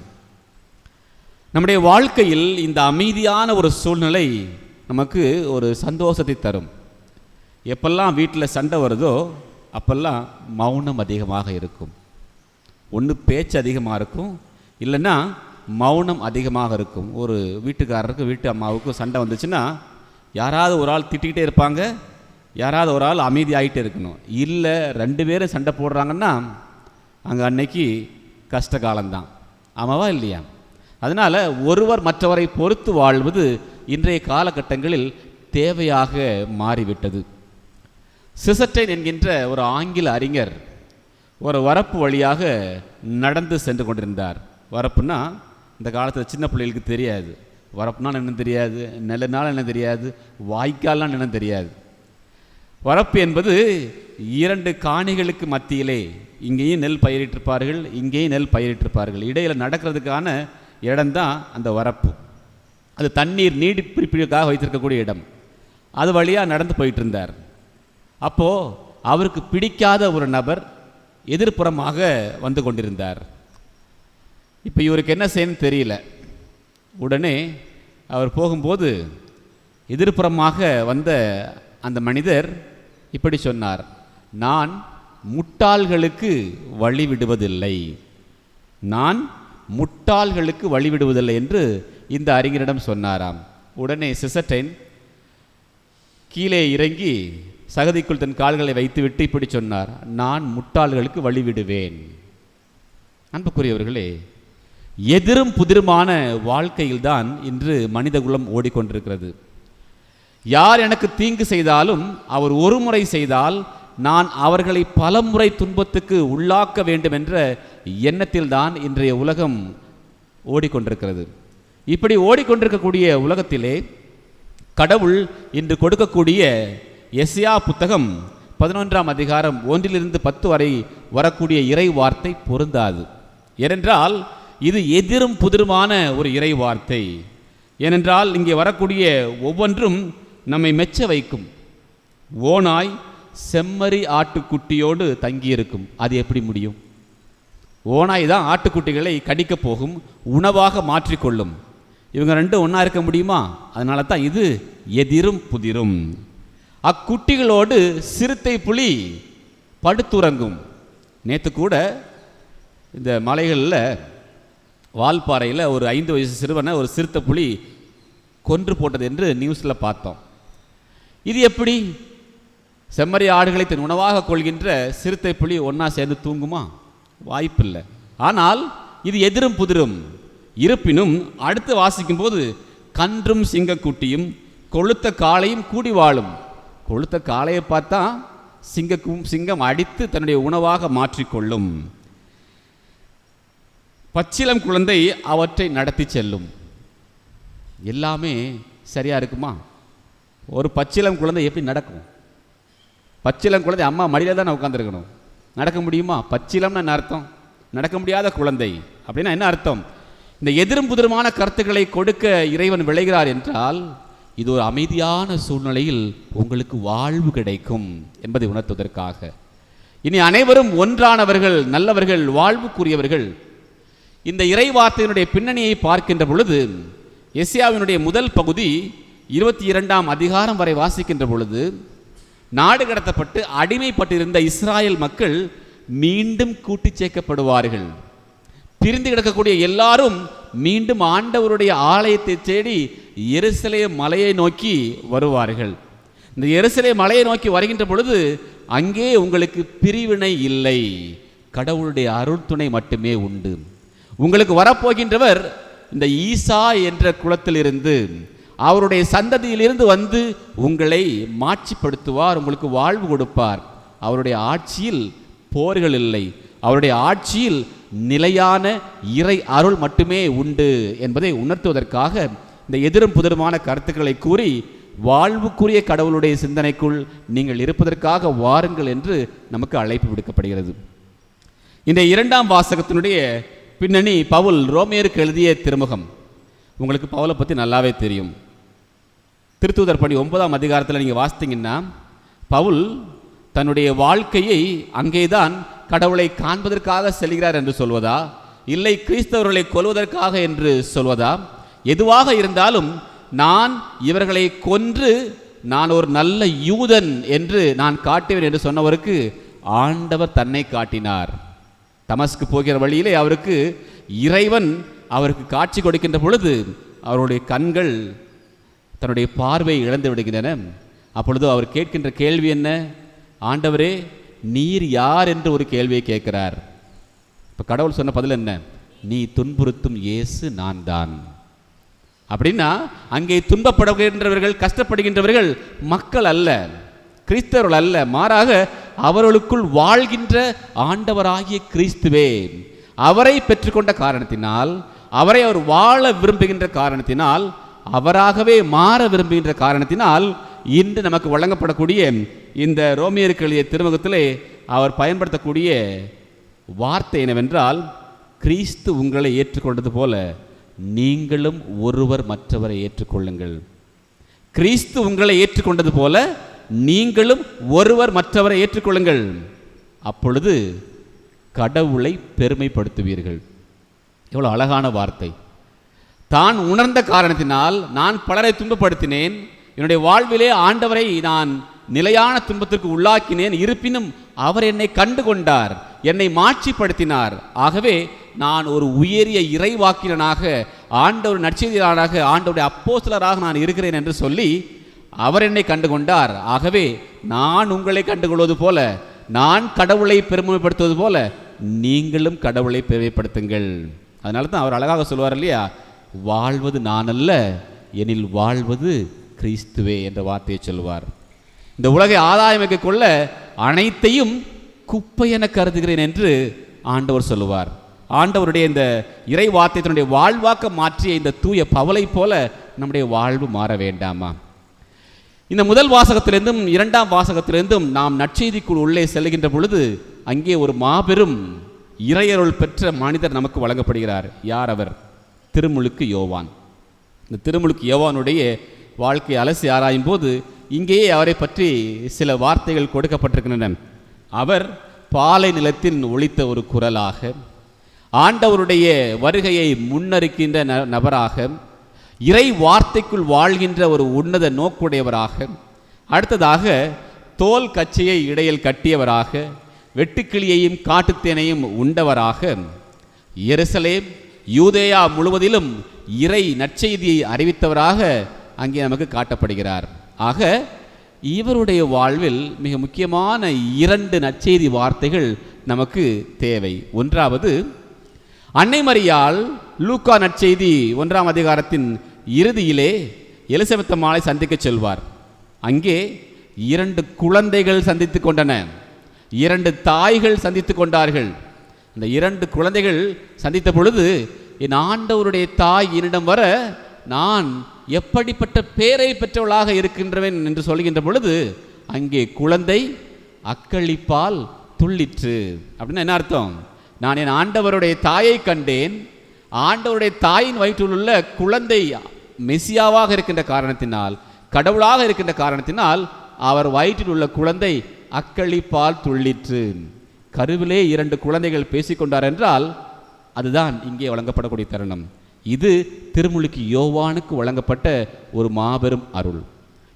நம்முடைய வாழ்க்கையில் இந்த அமைதியான ஒரு சூழ்நிலை நமக்கு ஒரு சந்தோஷத்தை தரும். எப்பெல்லாம் வீட்டில் சண்டை வருதோ அப்பெல்லாம் மௌனம் அதிகமாக இருக்கும். ஒன்று பேச்சு அதிகமாக இருக்கும், இல்லைன்னா மௌனம் அதிகமாக இருக்கும். ஒரு வீட்டுக்காரருக்கு வீட்டு அம்மாவுக்கும் சண்டை வந்துச்சுன்னா யாராவது ஒரு ஆள் திட்டிக்கிட்டே இருப்பாங்க, யாராவது ஒரு ஆள் அமைதியாகிட்டே இருக்கணும். இல்லை 2 பேரும் சண்டை போடுறாங்கன்னா அங்கே அன்னைக்கு கஷ்ட காலம்தான். ஆமாவா இல்லையா? அதனால் ஒருவர் மற்றவரை பொறுத்து வாழ்வது இன்றைய காலகட்டங்களில் தேவையாக மாறிவிட்டது. சிசர்டைன் என்கின்ற ஒரு ஆங்கில அறிஞர் ஒரு வரப்பு வழியாக நடந்து சென்று கொண்டிருந்தார். வரப்புன்னா இந்த காலத்தில் சின்ன பிள்ளைகளுக்கு தெரியாது. வரப்புனால் என்ன தெரியாது, நெல்லுனால் என்ன தெரியாது, வாய்க்கால்னால் என்ன தெரியாது. வரப்பு என்பது 2 காணிகளுக்கு மத்தியிலே இங்கேயும் நெல் பயிரிட்டிருப்பார்கள், இங்கேயும் நெல் பயிரிட்டிருப்பார்கள். இடையில் நடக்கிறதுக்கான இடம்தான் அந்த வரப்பு. அது தண்ணீர் நீடிப்பிடிப்புக்காக வைத்திருக்கக்கூடிய இடம். அது வழியாக நடந்து போயிட்டு இருந்தார். அப்போது அவருக்கு பிடிக்காத ஒரு நபர் எதிர்ப்புறமாக வந்து கொண்டிருந்தார். இப்போ இவருக்கு என்ன செய்யணும்னு தெரியல. உடனே அவர் போகும்போது எதிர்ப்புறமாக வந்த அந்த மனிதர் இப்படி சொன்னார், நான் முட்டாள்களுக்கு வழிவிடுவதில்லை, நான் முட்டாள்களுக்கு வழிவிடுவதில்லை என்று இந்த அறிஞரிடம் சொன்னாராம். உடனே சிசர்டைன் கீழே இறங்கி சகதிக்குள் தன் கால்களை வைத்துவிட்டு இப்படி சொன்னார், நான் முட்டாள்களுக்கு வழிவிடுவேன். அன்புக்குரியவர்களே, எதிரும் புதிருமான வாழ்க்கையில்தான் இன்று மனிதகுலம் ஓடிக்கொண்டிருக்கிறது. யார் எனக்கு தீங்கு செய்தாலும் அவர் ஒரு முறை செய்தால் நான் அவர்களை பல முறை துன்பத்துக்கு உள்ளாக்க வேண்டும் என்ற எண்ணத்தில் தான் இன்றைய உலகம் ஓடிக்கொண்டிருக்கிறது. இப்படி ஓடிக்கொண்டிருக்கக்கூடிய உலகத்திலே கடவுள் இன்று கொடுக்கக்கூடிய எஸ்யா புத்தகம் 11ஆம் அதிகாரம் 1-10 வரை வரக்கூடிய இறை வார்த்தை பொருந்தாது. ஏனென்றால் இது எதிரும் புதிருமான ஒரு இறை வார்த்தை. ஏனென்றால் இங்கே வரக்கூடிய ஒவ்வொன்றும் நம்மை மெச்ச வைக்கும். ஓநாய் செம்மறி ஆட்டுக்குட்டியோடு தங்கியிருக்கும். அது எப்படி முடியும்? ஓநாய் தான் ஆட்டுக்குட்டிகளை கடிக்க போகும், உணவாக மாற்றிக்கொள்ளும். இவங்க 2 ஒன்றா இருக்க முடியுமா? அதனால தான் இது எதிரும் புதிரும். அக்குட்டிகளோடு சிறுத்தை புலி படுத்துறங்கும். நேற்று கூட இந்த மலைகளில் வால்பாறையில் ஒரு 5 வயசு சிறுவனை ஒரு சிறுத்தை புலி கொன்று போட்டது என்று நியூஸில் பார்த்தோம். இது எப்படி? செம்மறி ஆடுகளை தன் உணவாக கொள்கின்ற சிறுத்தை புலி ஒன்றா சேர்ந்து தூங்குமா? வாய்ப்பில்லை. ஆனால் இது எதிரும் புதிரும். இருப்பினும் அடுத்து வாசிக்கும் போது கன்றும் சிங்கக்குட்டியும் கொளுத்த காளையும் கூடி வாழும். கொளுத்த காளையை பார்த்தா சிங்கம் அடித்து தன்னுடைய உணவாக மாற்றிக்கொள்ளும். பச்சிலம் குழந்தை அவற்றை நடத்தி செல்லும். எல்லாமே சரியா இருக்குமா? ஒரு பச்சிலம் குழந்தை எப்படி நடக்கும்? பச்சிலம் குழந்தை அம்மா மடியில தானே உட்காந்துருக்கணும். நடக்க முடியுமா? பச்சிலம்னு என்ன அர்த்தம்? நடக்க முடியாத குழந்தை அப்படின்னா என்ன அர்த்தம்? இந்த எதிரும் புதிருமான கருத்துக்களை கொடுக்க இறைவன் விளைகிறார் என்றால் இது ஒரு அமைதியான சூழ்நிலையில் உங்களுக்கு வாழ்வு கிடைக்கும் என்பதை உணர்த்துவதற்காக. இனி அனைவரும் ஒன்றானவர்கள், நல்லவர்கள், வாழ்வுக்குரியவர்கள். இந்த இறை வார்த்தையினுடைய பின்னணியை பார்க்கின்ற பொழுது எஸ்யாவினுடைய முதல் பகுதி 22ஆம் அதிகாரம் வரை வாசிக்கின்ற பொழுது நாடு கடத்தப்பட்டு அடிமைப்பட்டிருந்த இஸ்ராயல் மக்கள் மீண்டும் கூட்டி சேர்க்கப்படுவார்கள். பிரிந்து கிடக்கக்கூடிய எல்லாரும் மீண்டும் ஆண்டவருடைய ஆலயத்தை தேடி எருசலேம் மலையை நோக்கி வருவார்கள். இந்த எருசலேம் மலையை நோக்கி வருகின்ற பொழுது அங்கே உங்களுக்கு பிரிவினை இல்லை, கடவுளுடைய அருள் துணை மட்டுமே உண்டு. உங்களுக்கு வரப்போகின்றவர் இந்த ஈசா என்ற குலத்திலிருந்து, அவருடைய சந்ததியிலிருந்து வந்து உங்களை மாட்சிப்படுத்துவார், உங்களுக்கு வாழ்வு கொடுப்பார். அவருடைய ஆட்சியில் போர்கள் இல்லை, அவருடைய ஆட்சியில் நிலையான இறை அருள் மட்டுமே உண்டு என்பதை உணர்த்துவதற்காக இந்த எதிரும் புதிருமான கருத்துக்களை கூறி வாழ்வுக்குரிய கடவுளுடைய சிந்தனைக்குள் நீங்கள் இருப்பதற்காக வாருங்கள் என்று நமக்கு அழைப்பு விடுக்கப்படுகிறது. இந்த இரண்டாம் வாசகத்தினுடைய பின்னணி பவுல் ரோமியருக்கு எழுதிய திருமுகம். உங்களுக்கு பவுலை பற்றி நல்லாவே தெரியும். திருத்தூதர் பணி 9ஆம் அதிகாரத்தில் நீங்கள் வாசித்தீங்கன்னா பவுல் தன்னுடைய வாழ்க்கையை அங்கேதான் கடவுளை காண்பதற்காக செல்கிறார் என்று சொல்வதா, இல்லை கிறிஸ்தவர்களை கொல்வதற்காக என்று சொல்வதா, எதுவாக இருந்தாலும் நான் இவர்களை கொன்று நான் ஒரு நல்ல யூதன் என்று நான் காட்டுவேன் என்று சொன்னவருக்கு ஆண்டவர் தன்னை காட்டினார். தமஸ்கு போகிற வழியிலே அவருக்கு இறைவன் அவருக்கு காட்சி கொடுக்கின்ற பொழுது அவருடைய கண்கள் தன்னுடைய பார்வையை இழந்து விடுகின்றன. அப்பொழுது அவர் கேட்கின்ற கேள்வி என்ன? ஆண்டவரே, நீர் யார் என்று ஒரு கேள்வியை கேட்கிறார். இப்போ கடவுள் சொன்ன பதில் என்ன? நீ துன்புறுத்தும் இயேசு நான் தான். அப்படின்னா அங்கே துன்பப்படுகின்றவர்கள், கஷ்டப்படுகின்றவர்கள் மக்கள் அல்ல, கிறிஸ்தவர்கள் அல்ல, மாறாக அவர்களுக்குள் வாழ்கின்ற ஆண்டவராகிய கிறிஸ்துவே. அவரை பெற்றுக்கொண்ட காரணத்தினால், அவரை அவர் வாழ விரும்புகின்ற காரணத்தினால், அவராகவே மாற விரும்புகின்ற காரணத்தினால் இன்று நமக்கு வழங்கப்படக்கூடிய இந்த ரோமியருக்கு எழுதிய திருமுகத்திலே அவர் பயன்படுத்தக்கூடிய வார்த்தை என்னவென்றால், கிறிஸ்து உங்களை ஏற்றுக்கொண்டது போல நீங்களும் ஒருவர் மற்றவரை ஏற்றுக்கொள்ளுங்கள். கிறிஸ்து உங்களை ஏற்றுக்கொண்டது போல நீங்களும் ஒருவர் மற்றவரை ஏற்றுக்கொள்ளுங்கள். அப்பொழுது கடவுளை பெருமைப்படுத்துவீர்கள். எவ்வளவு அழகான வார்த்தை! தான் உணர்ந்த காரணத்தினால் நான் பலரை துன்பப்படுத்தினேன், என்னுடைய வாழ்விலே ஆண்டவரை நான் நிலையான துன்பத்திற்கு உள்ளாக்கினேன், இருப்பினும் அவர் என்னை கண்டு கொண்டார், என்னை மாட்சிப்படுத்தினார். ஆகவே நான் ஒரு உயரிய இறைவாக்கினனாக, ஆண்டவர் நற்செய்தியாளராக, ஆண்டவருடைய அப்போஸ்தலராக நான் இருக்கிறேன் என்று சொல்லி அவர் என்னை கண்டு கொண்டார். ஆகவே நான் உங்களை கண்டுகொள்வது போல, நான் கடவுளை பெருமைப்படுத்துவது போல நீங்களும் கடவுளை பெருமைப்படுத்துங்கள். அதனால தான் அவர் அழகாக சொல்வார் இல்லையா, வாழ்வது நான் அல்ல, எனில் வாழ்வது கிறிஸ்துவே என்ற வார்த்தையை சொல்வார். இந்த உலகை ஆதாயமிக்க கொள்ள அனைத்தையும் குப்பை என கருதுகிறேன் என்று ஆண்டவர் சொல்லுவார். ஆண்டவருடைய இந்த இறை வார்த்தை தன்னுடைய வாழ்வாக்க மாற்றிய இந்த தூய பவுலை போல நம்முடைய வாழ்வு மாற வேண்டாமா? இந்த முதல் வாசகத்திலிருந்தும் இரண்டாம் வாசகத்திலிருந்தும் நாம் நற்செய்திக்குள் உள்ளே செல்கின்ற பொழுது அங்கே ஒரு மாபெரும் இறையருள் பெற்ற மனிதர் நமக்கு வழங்கப்படுகிறார். யார் அவர்? திருமுழுக்கு யோவான். இந்த திருமுழுக்கு யோவானுடைய வாழ்க்கை அலசி ஆராயும் போது இங்கேயே அவரை பற்றி சில வார்த்தைகள் கொடுக்கப்பட்டிருக்கின்றன. அவர் பாலை நிலத்தில் ஒலித்த ஒரு குரலாக, ஆண்டவருடைய வருகையை முன்னறிக்கின்ற நபராக, இறை வார்த்தைக்குள் வாழ்கின்ற ஒரு உன்னத நோக்குடையவராக, அடுத்ததாக தோல் கச்சையை இடையில் கட்டியவராக, வெட்டுக்கிளியையும் காட்டுத்தேனையும் உண்டவராக, எருசலேம் யூதேயா முழுவதிலும் இறை நற்செய்தியை அறிவித்தவராக அங்கே நமக்கு காட்டப்படுகிறார். ஆக இவருடைய வாழ்வில் மிக முக்கியமான 2 நற்செய்தி வார்த்தைகள் நமக்கு தேவை. ஒன்றாவது, அன்னை மரியாள் லூக்கா நற்செய்தி 1ஆம் அதிகாரத்தின் இறுதியிலே எலிசபெத் அம்மாளை சந்திக்க செல்வார். அங்கே 2 குழந்தைகள் சந்தித்து கொண்டன, 2 தாய்கள் சந்தித்து கொண்டார்கள். இந்த 2 குழந்தைகள் சந்தித்த பொழுது, என் ஆண்டவருடைய தாய் என்னிடம் வர நான் எப்படிப்பட்ட பேரை பெற்றவளாக இருக்கின்றவன் என்று சொல்கின்ற பொழுது அங்கே குழந்தை அக்களிப்பால் துள்ளிற்று. அப்படின்னா என்ன அர்த்தம்? நான் என் ஆண்டவருடைய தாயை கண்டேன், ஆண்டவருடைய தாயின் வயிற்றில் உள்ள குழந்தை மெசியாவாக இருக்கின்ற காரணத்தினால், கடவுளாக இருக்கின்ற காரணத்தினால் அவர் வயிற்றில் உள்ள குழந்தை அக்களிப்பால் துள்ளிற்று. கருவிலே 2 குழந்தைகள் பேசிக்கொண்டார் என்றால் அதுதான் இங்கே வழங்கப்படக்கூடிய தருணம். இது திருமுழுக்கு யோவானுக்கு வழங்கப்பட்ட ஒரு மாபெரும் அருள்.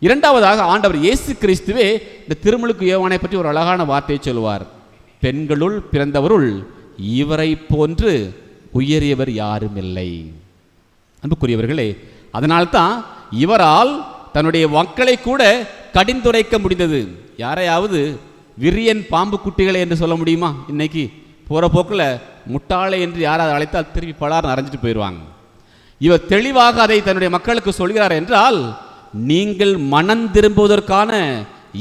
இரண்டாவதாக, ஆண்டவர் இயேசு கிறிஸ்துவே இந்த திருமுழுக்கு யோவானை பற்றி ஒரு அழகான வார்த்தையை சொல்வார். பெண்களுள் பிறந்தவருள் இவரை போன்று உயரியவர் யாரும் இல்லை. அன்புக்குரியவர்களே, அதனால்தான் இவரால் தன்னுடைய மக்களை கூட கடிந்துரைக்க முடிந்தது. யாரையாவது விரியன் பாம்பு குட்டிகளை என்று சொல்ல முடியுமா? இன்னைக்கு போகிற போக்கில் முட்டாளை என்று யாராவது அழைத்தால் திருப்பி பலார் அரைஞ்சிட்டு போயிடுவாங்க. இவர் தெளிவாக அதை தன்னுடைய மக்களுக்கு சொல்கிறார் என்றால், நீங்கள் மனம் திரும்புவதற்கான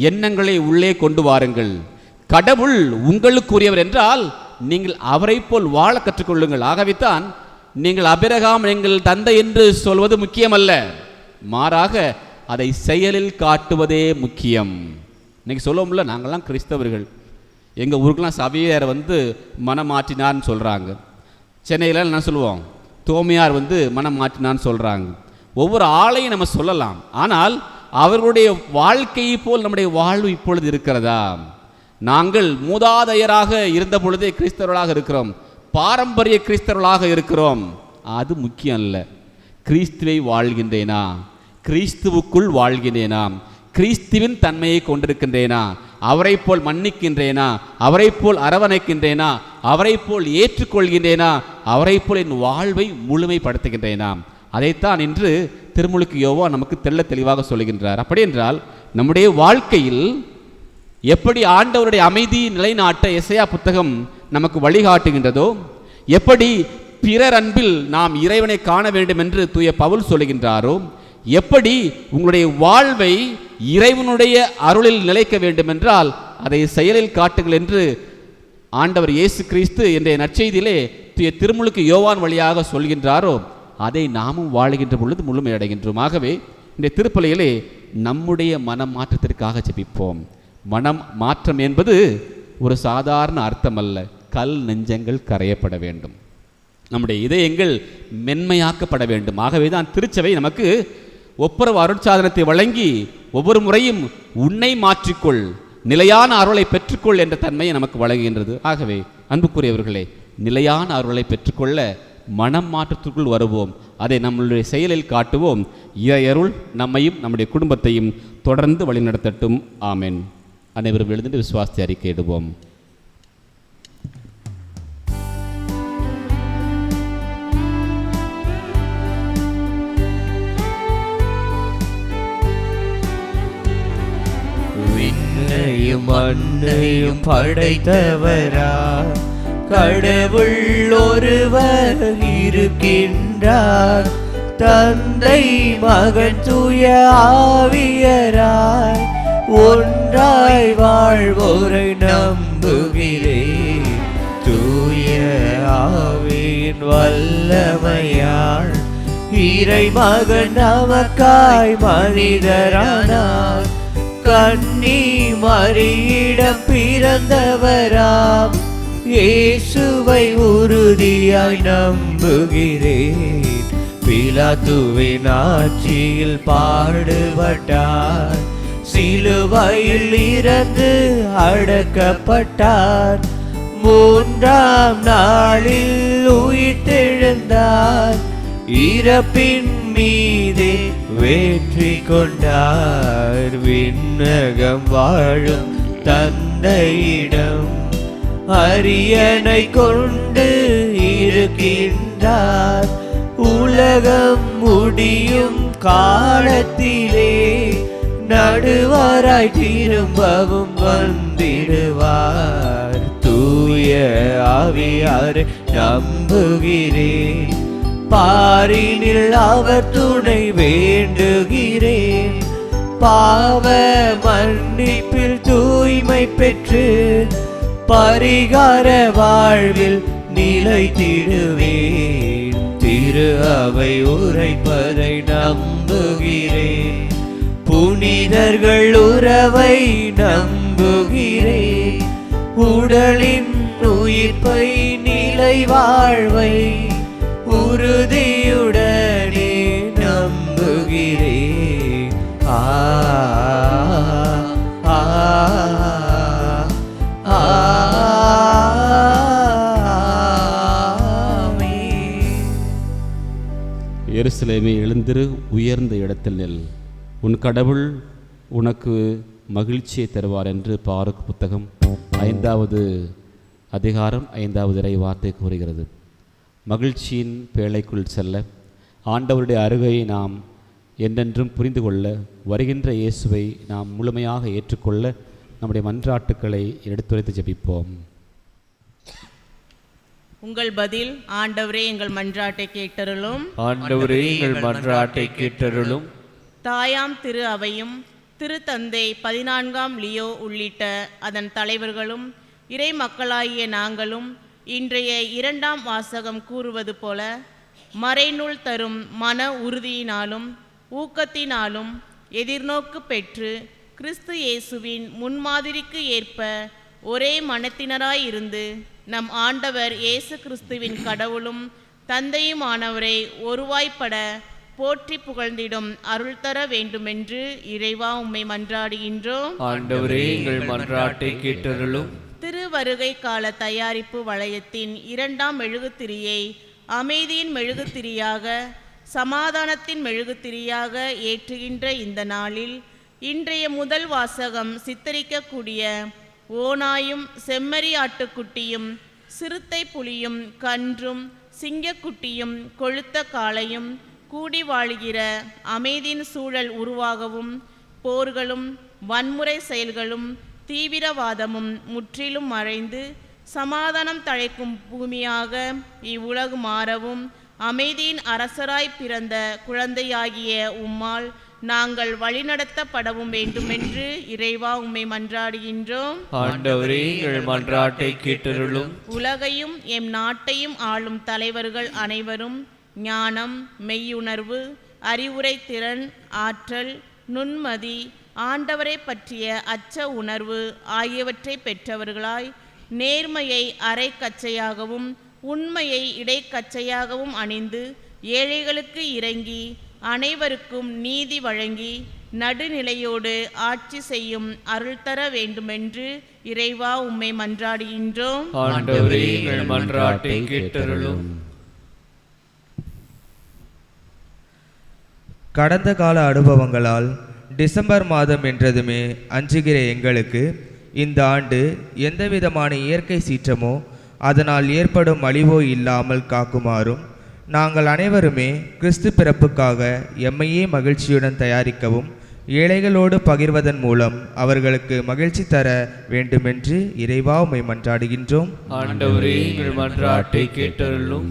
எண்ணங்களை உள்ளே கொண்டு வாருங்கள். கடவுள் உங்களுக்குரியவர் என்றால் நீங்கள் அவரை போல் வாழ கற்றுக்கொள்ளுங்கள். ஆகவேத்தான் நீங்கள் ஆபிரகாம் எங்கள் தந்தை என்று சொல்வது முக்கியமல்ல, மாறாக அதை செயலில் காட்டுவதே முக்கியம். இன்னைக்கு சொல்லுவோம்ல, நாங்கள்லாம் கிறிஸ்தவர்கள், எங்கள் ஊருக்கெல்லாம் சபையார் மனம் மாற்றினார்னு சொல்கிறாங்க. சென்னையில் என்ன சொல்லுவோம், தோமையார் மனம் மாற்றினான்னு சொல்கிறாங்க. ஒவ்வொரு ஆளையும் நம்ம சொல்லலாம், ஆனால் அவர்களுடைய வாழ்க்கையை போல் நம்முடைய வாழ்வு இப்பொழுது இருக்கிறதா? நாங்கள் மூதாதையராக இருந்த பொழுதே கிறிஸ்தவர்களாக இருக்கிறோம், பாரம்பரிய கிறிஸ்தவர்களாக இருக்கிறோம். அது முக்கியம் அல்ல. கிறிஸ்துவை வாழ்கின்றேனா, கிறிஸ்துவுக்குள் வாழ்கின்றேனா, கிறிஸ்துவின் தன்மையை கொண்டிருக்கின்றேனா, அவரை போல் மன்னிக்கின்றேனா, அவரை போல் அரவணைக்கின்றேனா, அவரை போல் ஏற்றுக்கொள்கின்றேனா, அவரை போல் என் வாழ்வை முழுமைப்படுத்துகின்றேனா? அதைத்தான் இன்று திருமுழுக்கு யோவான் நமக்கு தெள்ள தெளிவாக சொல்லுகின்றார். அப்படி என்றால் நம்முடைய வாழ்க்கையில் எப்படி ஆண்டவருடைய அமைதி நிலைநாட்ட எசையா புத்தகம் நமக்கு வழிகாட்டுகின்றதோ, எப்படி பிறர் அன்பில் நாம் இறைவனை காண வேண்டும் என்று தூய பவுல் சொல்லுகின்றாரோ, எப்படி உங்களுடைய வாழ்வை இறைவனுடைய அருளில் நிலைக்க வேண்டும் என்றால் அதை செயலில் காட்டுங்கள் என்று ஆண்டவர் இயேசு கிறிஸ்து என்ற நற்செய்தியிலே திருமுழுக்கு யோவான் வழியாக சொல்கின்றாரோ, அதை நாமும் வாழுகின்ற பொழுது முழுமையடைகின்றோம். ஆகவே இந்த திருப்பலியிலே நம்முடைய மனம் மாற்றத்திற்காக ஜெபிப்போம். மனம் மாற்றம் என்பது ஒரு சாதாரண அர்த்தம் அல்ல. கல் நெஞ்சங்கள் கரையப்பட வேண்டும், நம்முடைய இதயங்கள் மென்மையாக்கப்பட வேண்டும். ஆகவே தான் திருச்சபை நமக்கு ஒப்புரவு அருட்சாதனத்தை வழங்கி ஒவ்வொரு முறையும் உன்னை மாற்றிக்கொள், நிலையான அருளை பெற்றுக்கொள் என்ற தன்மையை நமக்கு வழங்குகின்றது. ஆகவே அன்புக்குரியவர்களே, நிலையான அருளை பெற்றுக்கொள்ள மனம் மாற்றத்திற்குள் வருவோம், அதை நம்மளுடைய செயலில் காட்டுவோம். இறையருள் நம்மையும் நம்முடைய குடும்பத்தையும் தொடர்ந்து வழிநடத்தட்டும். ஆமென். அனைவரும் எழுந்து விசுவாசத்தை அறிக்கையிடுவோம். விண்ணையும் மண்ணையும் படைத்தவரா கடவுள் ஒருவர் இருக்கின்றார், தந்தை மகன் தூய ஆவியராய் ஒன்றாய் வாழ்வோரை நம்புகிறேன். தூய ஆவியின் வல்லமையால் இறை மகன் நமக்காய் மனிதரானார், கன்னி மரியிடம் பிறந்தவராம் இயேசுவை உறுதியாய் நம்புகிறேன். பிலாத்துவின் ஆட்சியில் பாடுபட்டார், சிலுவையில் இறந்து அடக்கப்பட்டார், மூன்றாம் நாளில் உயிர்த்தெழுந்தார், இறப்பின் மீதே வெற்றி கொண்டார். விண்ணகம் வாழும் தந்தையிடம் அரியணை கொண்டு இருக்கின்றார், உலகம் முடியும் காலத்திலே நடுவராய் திரும்பவும் வந்திடுவார். தூய ஆவியாரை நம்புகிறேன், பாரினில் அவர் துணை வேண்டுகிறேன், பாவ மன்னிப்பில் தூய்மை பெற்று பரிகார வாழ்வில் நிலைத்திடுவேன். திரு அவை உரைப்பதை நம்புகிறேன், புனிதர்கள் உறவை நம்புகிறேன், உடலின் உயிர்ப்பை நிலை வாழ்வை உறுதியுடனே நம்புகிறேன். ஆ ஆ எருசலேமே, எழுந்திரு, உயர்ந்த இடத்தில் நெல், உன் கடவுள் உனக்கு மகிழ்ச்சியை தருவார் என்று பாருக் புத்தகம் 5வது அதிகாரம் 5வது இறை வார்த்தை கூறுகிறது. மகிழ்ச்சியின் பேழைக்குள் செல்ல, ஆண்டவருடைய அருகையை நாம் என்றென்றும் புரிந்து கொள்ள, வருகின்ற இயேசுவை நாம் முழுமையாக ஏற்றுக்கொள்ள நம்முடைய மன்றாட்டுக்களை எடுத்துரைத்து ஜெபிப்போம். உங்கள் பதில். ஆண்டவரே எங்கள் மன்றாட்டை கேட்டருளும். ஆண்டவரே எங்கள் மன்றாட்டை கேட்டருளும். தாயாம் திரு அவையும் திருத்தந்தை 14ஆம் லியோ உள்ளிட்ட அதன் தலைவர்களும் இறை மக்களாகிய நாங்களும் இன்றைய இரண்டாம் வாசகம் கூறுவது போல மறைநூல் தரும் மன உறுதியினாலும் ஊக்கத்தினாலும் எதிர்நோக்கு பெற்று கிறிஸ்து இயேசுவின் முன்மாதிரிக்கு ஏற்ப ஒரே மனத்தினராயிருந்து நம் ஆண்டவர் இயேசு கிறிஸ்துவின் கடவுளும் தந்தையுமானவரை ஒருவாய்ப்பட போற்றி புகழ்ந்திடும் அருள் தர வேண்டுமென்று இறைவா உம்மை மன்றாடுகின்றோம். ஆண்டவரே, எங்கள் மன்றாட்டை கேட்டருளும். திருவருகை கால தயாரிப்பு வளையத்தின் இரண்டாம் மெழுகுத்திரியை அமைதியின் மெழுகுத்திரியாக சமாதானத்தின் மெழுகுத்திரியாக ஏற்றுகின்ற இந்த நாளில் இன்றைய முதல் வாசகம் சித்தரிக்கக்கூடிய ஓநாயும் செம்மறி ஆட்டுக்குட்டியும் சிறுத்தை புலியும் கன்றும் சிங்கக்குட்டியும் கொழுத்த காளையும் கூடி வாழுகிற அமைதியின் சூழல் உருவாகவும் போர்களும் வன்முறை செயல்களும் தீவிரவாதமும் முற்றிலும் மறைந்து சமாதானம் தழைக்கும் பூமியாக இவ்வுலகு மாறவும் அமைதியின் அரசராய் பிறந்த குழந்தையாகிய உம்மால் நாங்கள் வழிநடத்தப்படவும் வேண்டுமென்று இறைவா உம்மை மன்றாடுகின்றோம். ஆண்டவரே, எங்கள் மன்றாட்டை கேட்டருளும். உலகையும் எம் நாட்டையும் ஆளும் தலைவர்கள் அனைவரும் ஞானம், மெய்யுணர்வு, அறிவுரை திறன், ஆற்றல், நுண்மதி, ஆண்டவரை பற்றிய அச்ச உணர்வு ஆகியவற்றை பெற்றவர்களாய் நேர்மையை அரைக்கச்சையாகவும் உண்மையை இடைக்கச்சையாகவும் அணிந்து ஏழைகளுக்கு இறங்கி அனைவருக்கும் நீதி வழங்கி நடுநிலையோடு ஆட்சி செய்யும் அருள் தர வேண்டுமென்று இறைவா உம்மை மன்றாடுகின்றோம். ஆண்டவரே, எங்கள் மன்றாட்டை கேட்டருளும். கடந்த கால அனுபவங்களால் டிசம்பர் மாதம் என்றதுமே அஞ்சுகிற எங்களுக்கு இந்த ஆண்டு எந்தவிதமான இயற்கை சீற்றமோ அதனால் ஏற்படும் அழிவோ இல்லாமல் காக்குமாறும் நாங்கள் அனைவருமே கிறிஸ்து பிறப்புக்காக எம்மையே மகிழ்ச்சியுடன் தயாரிக்கவும் ஏழைகளோடு பகிர்வதன் மூலம் அவர்களுக்கு மகிழ்ச்சி தர வேண்டுமென்று இறைவா உம்மை மன்றாடுகின்றோம். ஆண்டவரே, எங்கள் மன்றாட்டை கேட்டருளும்.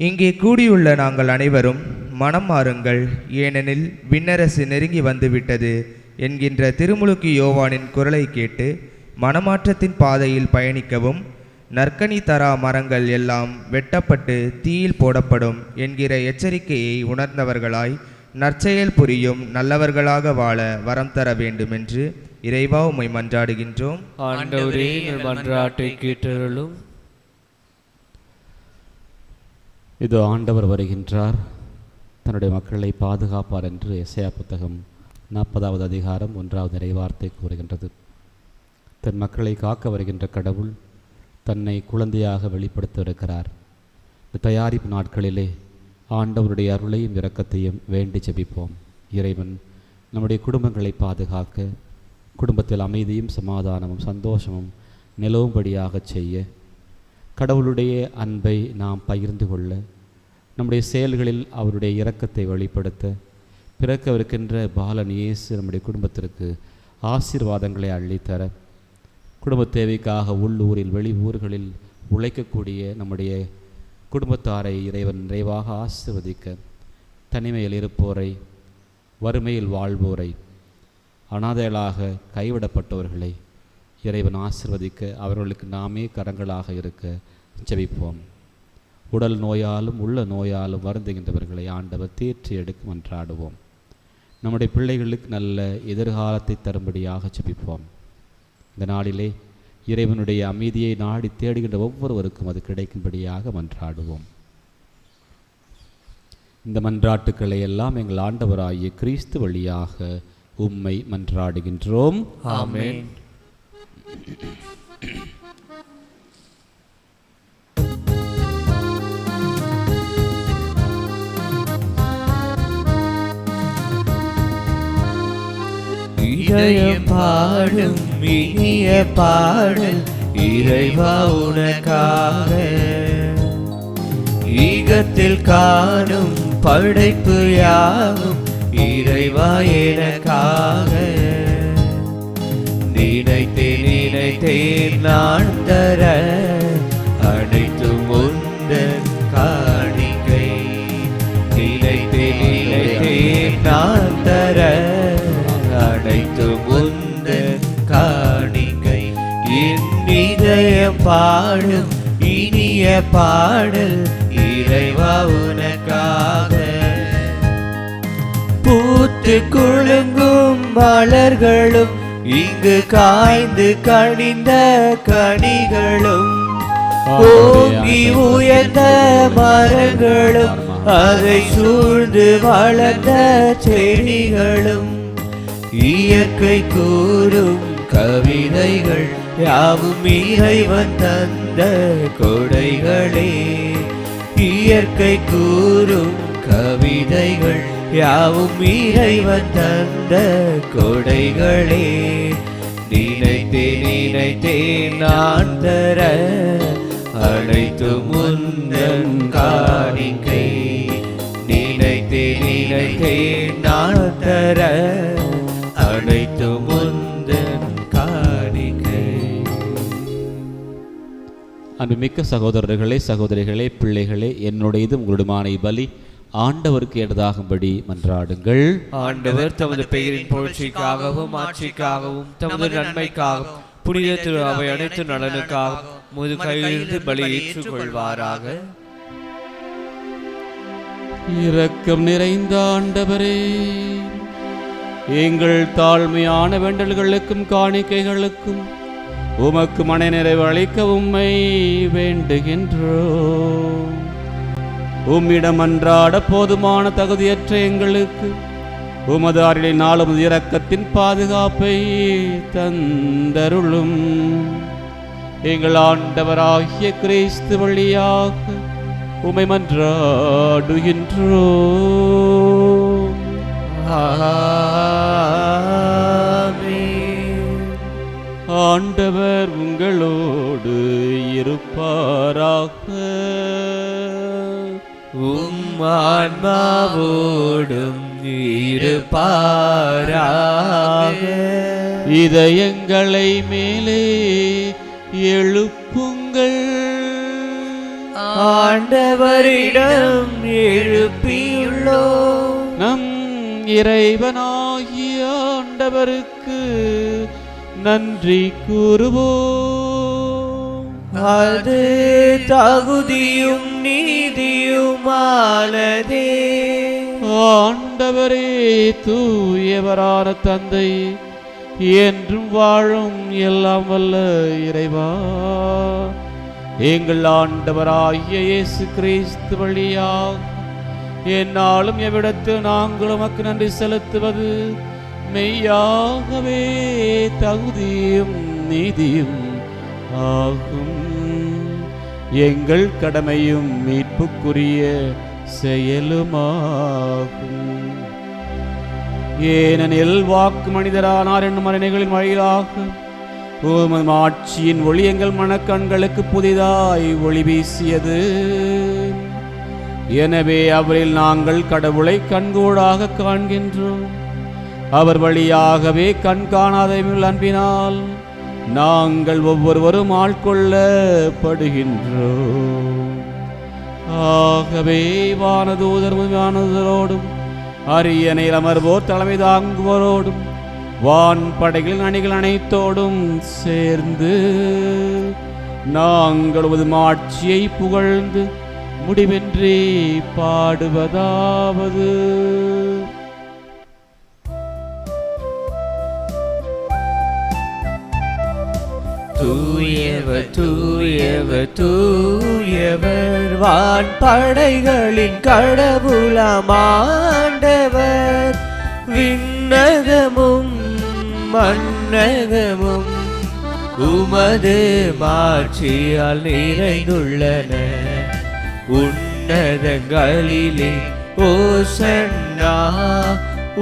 இங்கே கூடியுள்ள நாங்கள் அனைவரும் மனம் மாறுங்கள், ஏனெனில் விண்ணரசு நெருங்கி வந்துவிட்டது என்கின்ற திருமுழுக்கு யோவானின் குரலை கேட்டு மனமாற்றத்தின் பாதையில் பயணிக்கவும் நற்கனி தரா மரங்கள் எல்லாம் வெட்டப்பட்டு தீயில் போடப்படும் என்கிற எச்சரிக்கையை உணர்ந்தவர்களாய் நற்செயல் புரியும் நல்லவர்களாக வாழ வரம் தர வேண்டுமென்று இறைவா உம்மை மன்றாடுகின்றோம். ஆண்டவரே, எங்கள் மன்றாட்டை கேட்டருளும். இது ஆண்டவர் வருகின்றார், தன்னுடைய மக்களை பாதுகாப்பார் என்று எசேயா புத்தகம் 40வது அதிகாரம் 1வது இறைவார்த்தை கூறுகின்றது. தன் மக்களை காக்க வருகின்ற கடவுள் தன்னை குழந்தையாக வெளிப்படுத்தியிருக்கிறார். இந்த தயாரிப்பு நாட்களிலே ஆண்டவருடைய அருளையும் இரக்கத்தையும் வேண்டி ஜெபிப்போம். இறைவன் நம்முடைய குடும்பங்களை பாதுகாக்க, குடும்பத்தில் அமைதியும் சமாதானமும் சந்தோஷமும் நிலவும்படியாக செய்ய, கடவுளுடைய அன்பை நாம் பகிர்ந்து கொள்ள, நம்முடைய செயல்களில் அவருடைய இரக்கத்தை வெளிப்படுத்த, பிறக்கவிருக்கின்ற பாலன் இயேசு நம்முடைய குடும்பத்திற்கு ஆசீர்வாதங்களை அள்ளித்தர, குடும்ப தேவைக்காக உள்ளூரில் வெளி ஊர்களில் உழைக்கக்கூடிய நம்முடைய குடும்பத்தாரை இறைவன் நிறைவாக ஆசீர்வதிக்க, தனிமையில் இருப்போரை, வறுமையில் வாழ்வோரை, அனாதைகளாக கைவிடப்பட்டவர்களை இறைவன் ஆசீர்வதிக்க அவர்களுக்கு நாமே கரங்களாக இருக்க ஜெபிப்போம். உடல் நோயாலும் உள்ள நோயாலும் வருந்துகின்றவர்களை ஆண்டவர் தேற்றி எடுக்க மன்றாடுவோம். நம்முடைய பிள்ளைகளுக்கு நல்ல எதிர்காலத்தை தரும்படியாக ஜெபிப்போம். இந்த நாளிலே இறைவனுடைய அமைதியை நாடி தேடுகின்ற ஒவ்வொருவருக்கும் அது கிடைக்கும்படியாக மன்றாடுவோம். இந்த மன்றாட்டுக்களை எல்லாம் எங்கள் ஆண்டவராகிய கிறிஸ்து வழியாக உம்மை மன்றாடுகின்றோம். ஆமென். இதயம் பாடும் இனிய பாடல் இறைவா உனக்காக, ஈகத்தில் காணும் படைப்பு யாவும் இறைவா எனக்காக. நினைத்தேன் நான் தர அனைத்தும் உந்தன் காணிக்கை. நினைத்தேன் நான் தர அனைத்தும் உந்தன் காணிக்கை. என் இதயம் பாடும் இனிய பாடல் இறைவா உனக்காக. பூத்து குலுங்கும் மலர்களும் இங்கு காய்ந்து கனிந்த கனிகளும், ஓங்கி உயர்ந்த மரங்களும் அதை சூழ்ந்து வளர்ந்த செடிகளும், இயற்கை கூறும் கவிதைகள் யாவும் இறைவன் தந்த கொடைகளே. இயற்கை கூறும் கவிதைகள் யாவும் இறைவன் தந்த கொடைகளே. நினைத்தேன் நான் தர அனைத்து முந்தன் காணிக்கை. நினைத்தேன் நான் தர அனைத்து முந்தன் காணிக்கை. அன்புமிக்க சகோதரர்களே, சகோதரிகளே, பிள்ளைகளே, என்னுடையது உங்களுடையமான பலி ஆண்டவருக்கு ஏற்றதாகும்படி மன்றாடுங்கள். ஆண்டவர் தமது பெயரின் புகழ்ச்சிக்காகவும் ஆட்சிக்காகவும் தமது நன்மைக்காகவும் புனித திரு அவை அனைத்து நலனுக்காகவும் முது கையிலிருந்து பலி ஏற்றுக்கொள்வாராக. இரக்கம் நிறைந்த ஆண்டவரே, எங்கள் தாழ்மையான வேண்டல்களுக்கும் காணிக்கைகளுக்கும் உமக்கு மன நிறைவு அளிக்க உம்மை வேண்டுகின்றோம். உம்மிடம் அன்றாட போதுமான தகுதியற்ற எங்களுக்கு உமது அருளினால் உமது இரக்கத்தின் பாதுகாப்பை தந்தருளும். எங்கள் ஆண்டவராகிய கிறிஸ்து வழியாக உம்மை மன்றாடுகின்றோம். ஆண்டவர் உங்களோடு இருப்பாராக. உம் ஆன்மாவோடும் இருப்பாராக. இதயங்களை மேலே எழுப்புங்கள். ஆண்டவரிடம் எழுப்பியுள்ளோம். நம் இறைவனாகிய ஆண்டவருக்கு நன்றி கூறுவோம். அது தகுதியும் நீதியுமானதே. ஆண்டவரே, தூயவரான தந்தை, என்றும் வாழும் எல்லாம் வல்ல இறைவா, எங்கள் ஆண்டவராகிய இயேசு கிறிஸ்து வழியாக என்னாலும் எவ்விடத்தில் நாங்கள் உமக்கு நன்றி செலுத்துவது மெய்யாகவே தகுதியும் நீதியும் ஆகும். எங்கள் கடமையும் மீட்புக்குரிய செயலுமாகும். ஏனெனில் வாக்கு மனிதரானார் என்னும் மறைகளின் வழியாக உமது ஆட்சியின் ஒளி எங்கள் மனக்கண்களுக்கு புதிதாய் ஒளி வீசியது. எனவே அவரில் நாங்கள் கடவுளை கண்கூடாக காண்கின்றோம். அவர் வழியாகவே கண் காணாத அன்பினால் நாங்கள் ஒவ்வொருவரும் ஆட்கொள்ளப்படுகின்றோம். ஆகவே வானதூதரோடும் அரியணையில் அமர்வோர் தலைமை தாங்குவோரோடும் வான் படைகளின் அணிகள் அனைத்தோடும் சேர்ந்து நாங்கள் உமது மாட்சியை புகழ்ந்து முடிவின்றி பாடுவதாவது: தூயவர் தூயவர் தூயவர் வான் படைகளின் கடவுளமாண்டவர். விண்ணகமும் மண்ணகமும் உமது மாட்சியால் நிறைந்துள்ளன. உன்னதங்களிலே ஓசன்னா,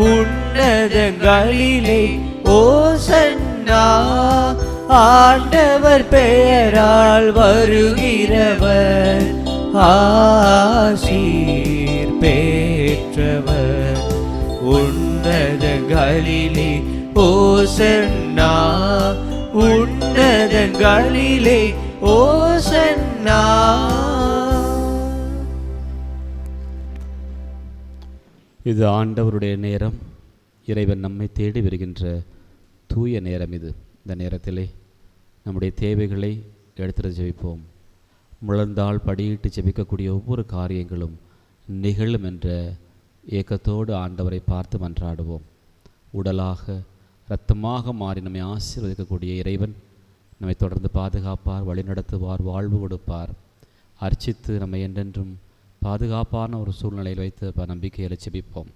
உன்னதங்களிலே ஓசன்னா. ஆண்டவர் பெயரால் வருகிறவர் ஆசீர் பெற்றவர். உன்னதங்களிலே ஓசன்னா, உன்னதங்களிலே ஓசன்னா. இது ஆண்டவருடைய நேரம். இறைவன் நம்மை தேடி வருகின்ற தூய நேரம் இது. இந்த நேரத்திலே நம்முடைய தேவைகளை எடுத்துட்டு ஜெபிப்போம். முழந்தால் படியிட்டு ஜெபிக்கக்கூடிய ஒவ்வொரு காரியங்களும் நிகழும் என்ற ஏக்கத்தோடு ஆண்டவரை பார்த்து மன்றாடுவோம். உடலாக இரத்தமாக மாறி நம்மை ஆசீர்வதிக்கக்கூடிய இறைவன் நம்மை தொடர்ந்து பாதுகாப்பார், வழிநடத்துவார், வாழ்வு கொடுப்பார். அர்ச்சித்து நம்மை என்றென்றும் பாதுகாப்பான ஒரு சூழ்நிலையில் வைத்து நம்பிக்கையில் ஜெபிப்போம்.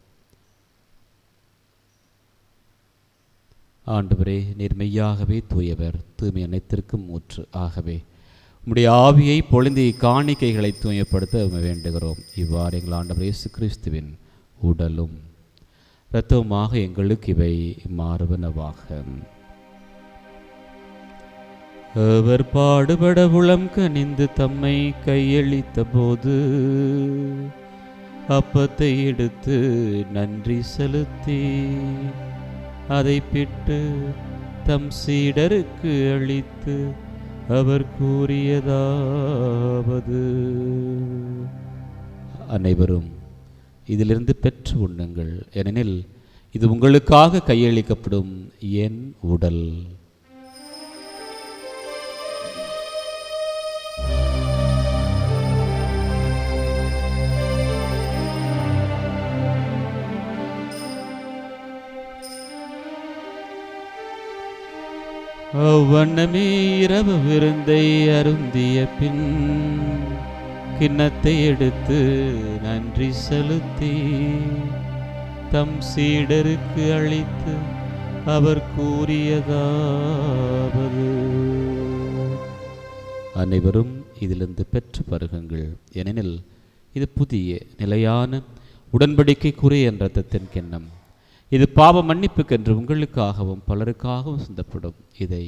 ஆண்டவரே, நீர் மெய்யாகவே தூயவர், தூய்மை அனைத்திற்கும் ஊற்று. ஆகவே உம்முடைய ஆவியை பொழிந்து காணிக்கைகளை தூயப்படுத்த வேண்டுகிறோம். இவ்வாறு எங்கள் ஆண்டவர் இயேசு கிறிஸ்துவின் உடலும் இரத்தமாக எங்களுக்கு இவை மாறுவனவாக. அவர் பாடுபட உளம் கனிந்து தம்மை கையளித்த போது அப்பத்தை எடுத்து நன்றி செலுத்தி அதை பிட்டு தம் சீடருக்கு அளித்து அவர் கூறியதாவது, அனைவரும் இதிலிருந்து பெற்று உண்ணுங்கள், ஏனெனில் இது உங்களுக்காக கையளிக்கப்படும் என் உடல். அவ்வண்ணமே இரவு விருந்தை அருந்திய பின் கிண்ணத்தை எடுத்து நன்றி செலுத்தி தம் சீடருக்கு அளித்து அவர் கூறியதாவது, அனைவரும் இதிலிருந்து பெற்று பருகுங்கள், ஏனெனில் இது புதிய நிலையான உடன்படிக்கைக்குரிய என் இரத்தத்தின் கிண்ணம். இது பாவ மன்னிப்புக்கென்று உங்களுக்காகவும் பலருக்காகவும் சிந்தப்படும். இதை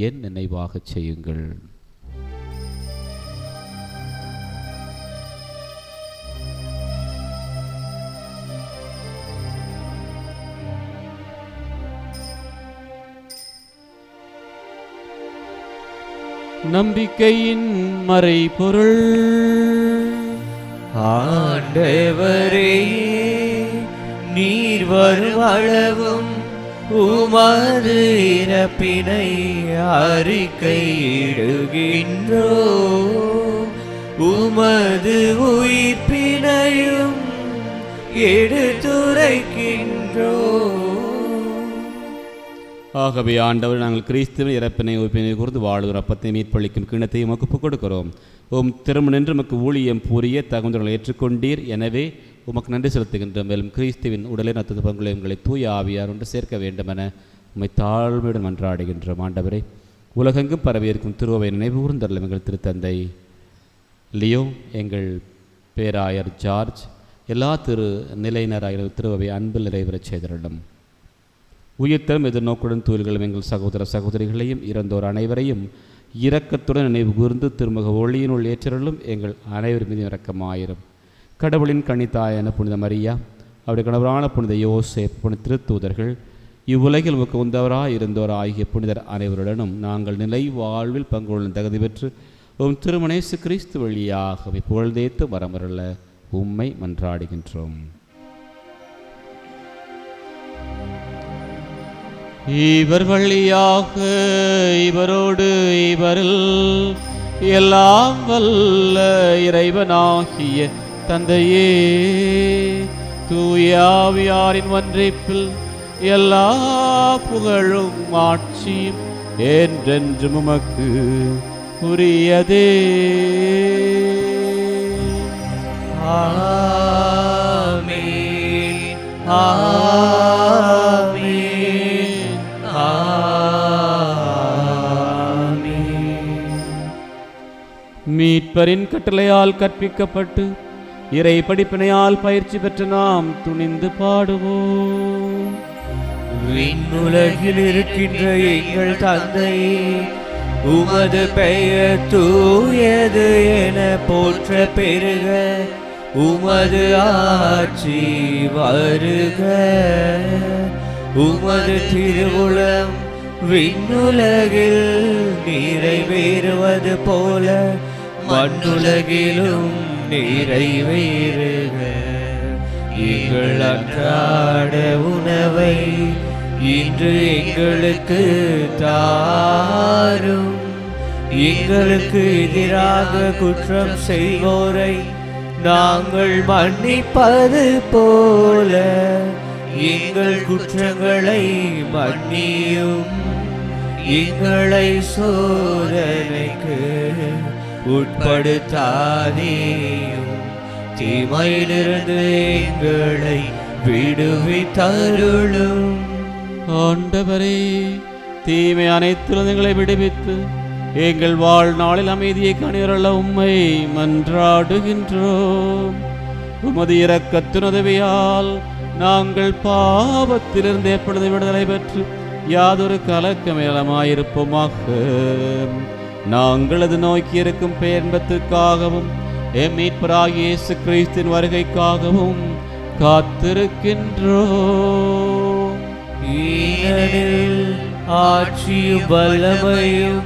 என் நினைவாக செய்யுங்கள். நம்பிக்கையின் மறைபொருள். ஆண்டவரே, நீர் வருவளவும் உமது இறப்பினை அறிக்கையிடுகின்றோம், உமது உயிர்ப்பினையும் எடுத்துரைக்கின்றோம். ஆகவே ஆண்டவர், நாங்கள் கிறிஸ்துவின் இறப்பினை உயிர்ப்பினை கூர்ந்து வாழ்வோர் அப்பத்தை மீட்பளிக்கும் கிண்ணத்தை உமக்கு ஒப்புக் கொடுக்கிறோம். திருமணென்று உமக்கு ஊழியம் புரிய தகுந்தவர்களை ஏற்றுக்கொண்டீர். எனவே உமக்கு நன்றி செலுத்துகின்றோம். மேலும் கிறிஸ்துவின் உடலை நத்து பங்களை உங்களை தூய ஆவியார் ஒன்று சேர்க்க வேண்டுமென உம்மை தாழ்மையுடன் மன்றாடுகின்றோம். ஆண்டவரே, உலகெங்கும் பரவியிருக்கும் திருவை நினைவு கூர்ந்தருளும். எங்கள் திருத்தந்தை லியோ, எங்கள் பேராயர் ஜார்ஜ், எல்லா நிலையினராக திருவை அன்பில் நிறைவேறச் செய்தருளும். உயிர்த்தரும் எதிர்நோக்குடன் தூய்களும் எங்கள் சகோதர சகோதரிகளையும் இறந்தோர் அனைவரையும் இரக்கத்துடன் நினைவு கூர்ந்து திருமுக ஒளியினுள் ஏற்றருளும். எங்கள் அனைவர் மீதும் இரக்கமாயிரும். கடவுளின் கன்னித்தாயான புனித மரியா, அவருடைய கணவரான புனித யோசேப், புனித திருத்தூதர்கள், இவ்வுலகில் உமக்கு உந்தவராய் இருந்தோர் ஆகிய புனிதர் அனைவருடனும் நாங்கள் நிலை வாழ்வில் பங்குள்ள தகுதி பெற்று உம் திருமணேசு கிறிஸ்து வழியாக புகழ்ந்தேத்து வரமருள உம்மை மன்றாடுகின்றோம். இவர் வழியாக இவரோடு இவரில் எல்லாம் வல்ல இறைவனாகிய தந்தையே, தூய ஆவியாரின் ஒன்றிப்பில் எல்லா புகழும் ஆட்சியும் என்றென்றும் உமக்கு உரியதே. ஆமென், ஆமென், ஆமென். மீட்பரின் கட்டளையால் கற்பிக்கப்பட்டு இறை படிப்பினையால் பயிற்சி பெற்ற நாம் துணிந்து பாடுவோம். விண்ணுலகில் இருக்கின்ற எங்கள் தந்தையே, உமது பெயர் தூயது என போற்ற பெருக, உமது ஆட்சி வருக, உமது திருவுளம் விண்ணுலகில் நிறைவேறுவது போல மண்ணுலகிலும் நிறைவேறுக. எங்கள் அன்றாட உணவை இன்று எங்களுக்கு தாரும், எங்களுக்கு எதிராக குற்றம் செய்வோரை நாங்கள் மன்னிப்பது போல எங்கள் குற்றங்களை மன்னியும். எங்களை சோதனைக்கு உட்படுத்தாதேயும், தீமையிலிருந்து எங்களை விடுவித்தருளும். ஆண்டவரே, தீமை அனைத்திலும் எங்களை விடுவித்து எங்கள் வாழ்நாளில் அமைதியை கணியருள உம்மை மன்றாடுகின்றோம். உமது இரக்கத்தின் உதவியால் நாங்கள் பாவத்திலிருந்து எப்பொழுது விடுதலை பெற்று யாதொரு கலக்கமேலமாயிருப்போமாக. நாங்கள் அது நோக்கி இருக்கும் பேரின்பத்திற்காகவும் எம் மீட்பராகிய இயேசு கிறிஸ்துவின் வருகைக்காகவும் காத்திருக்கின்றோம். ஏனெனில் ஆட்சியும் வல்லமையும்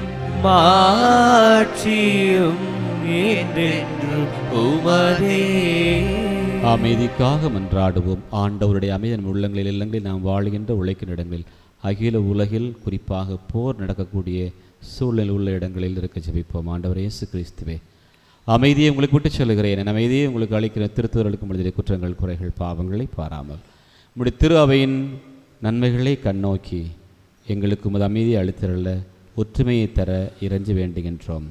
மாட்சியும் என்றென்றும் உமதே. அமைதிக்காக மன்றாடுவோம். ஆண்டவருடைய அமைதியின் உள்ளங்களில் இல்லங்களில் நாம் வாழ்கின்ற உழைக்கின்ற இடங்களில் அகில உலகில் குறிப்பாக போர் நடக்கக்கூடிய சூழ்நிலை உள்ள இடங்களில் இருக்க ஜெபிப்போம். ஆண்டவர் இயேசு கிறிஸ்துவே, அமைதியை உங்களுக்கு விட்டு சொல்லுகிறேன். என் அமைதியை உங்களுக்கு அளிக்கிற திருத்துவர்களுக்கு முடிந்த குற்றங்கள் குறைகள் பாவங்களை பாராமல் உம்முடைய திரு அவையின் நன்மைகளை கண்ணோக்கி எங்களுக்கு உமது அமைதியை அளித்தருள ஒற்றுமையை தர இறைஞ்சி வேண்டுகின்றோம்.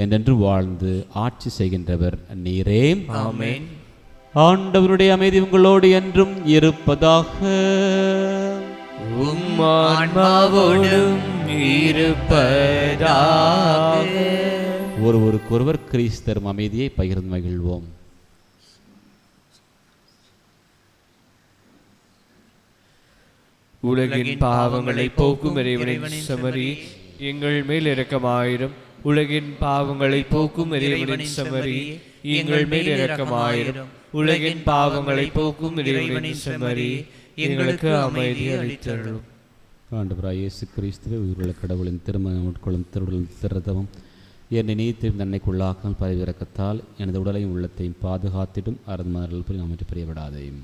என்றென்று வாழ்ந்து ஆட்சி செய்கின்றவர் நீரே. ஆமென். ஆண்டவருடைய அமைதி உங்களோடு என்றும் இருப்பதாக. உம் ஆன்மாவோடும் இருப்பதாக. ஒருவருக்கொருவர் கிறிஸ்தரும் அமைதியை பகிர்ந்து மகிழ்வோம். உலகின் பாவங்களை போக்கும் இறைவனின் செம்மறி எங்கள் மேல் இரக்கமாயிரும். உலகின் பாவங்களை போக்கும் இறைவனின் செம்மறி எங்கள் மேல் இரக்கமாயிரும். உலகின் பாவங்களை போக்கும் இறைவனின் செம்மறி எங்களுக்கு அமைதி அளித்தருளும். ஆண்டவராகிய இயேசு கிறிஸ்துவே, உயிருள்ள கடவுளின் திருமணம் உட்கொள்ளும் திருடலும் திருத்தமும் என்னை நீத்திரும் தன்னைக்குள்ளாக்காமல் பரவிறக்கத்தால் எனது உடலையும் உள்ளத்தையும் பாதுகாத்திடும் அரண்மனையில் போய் நாம் பிரியப்படாதையும்.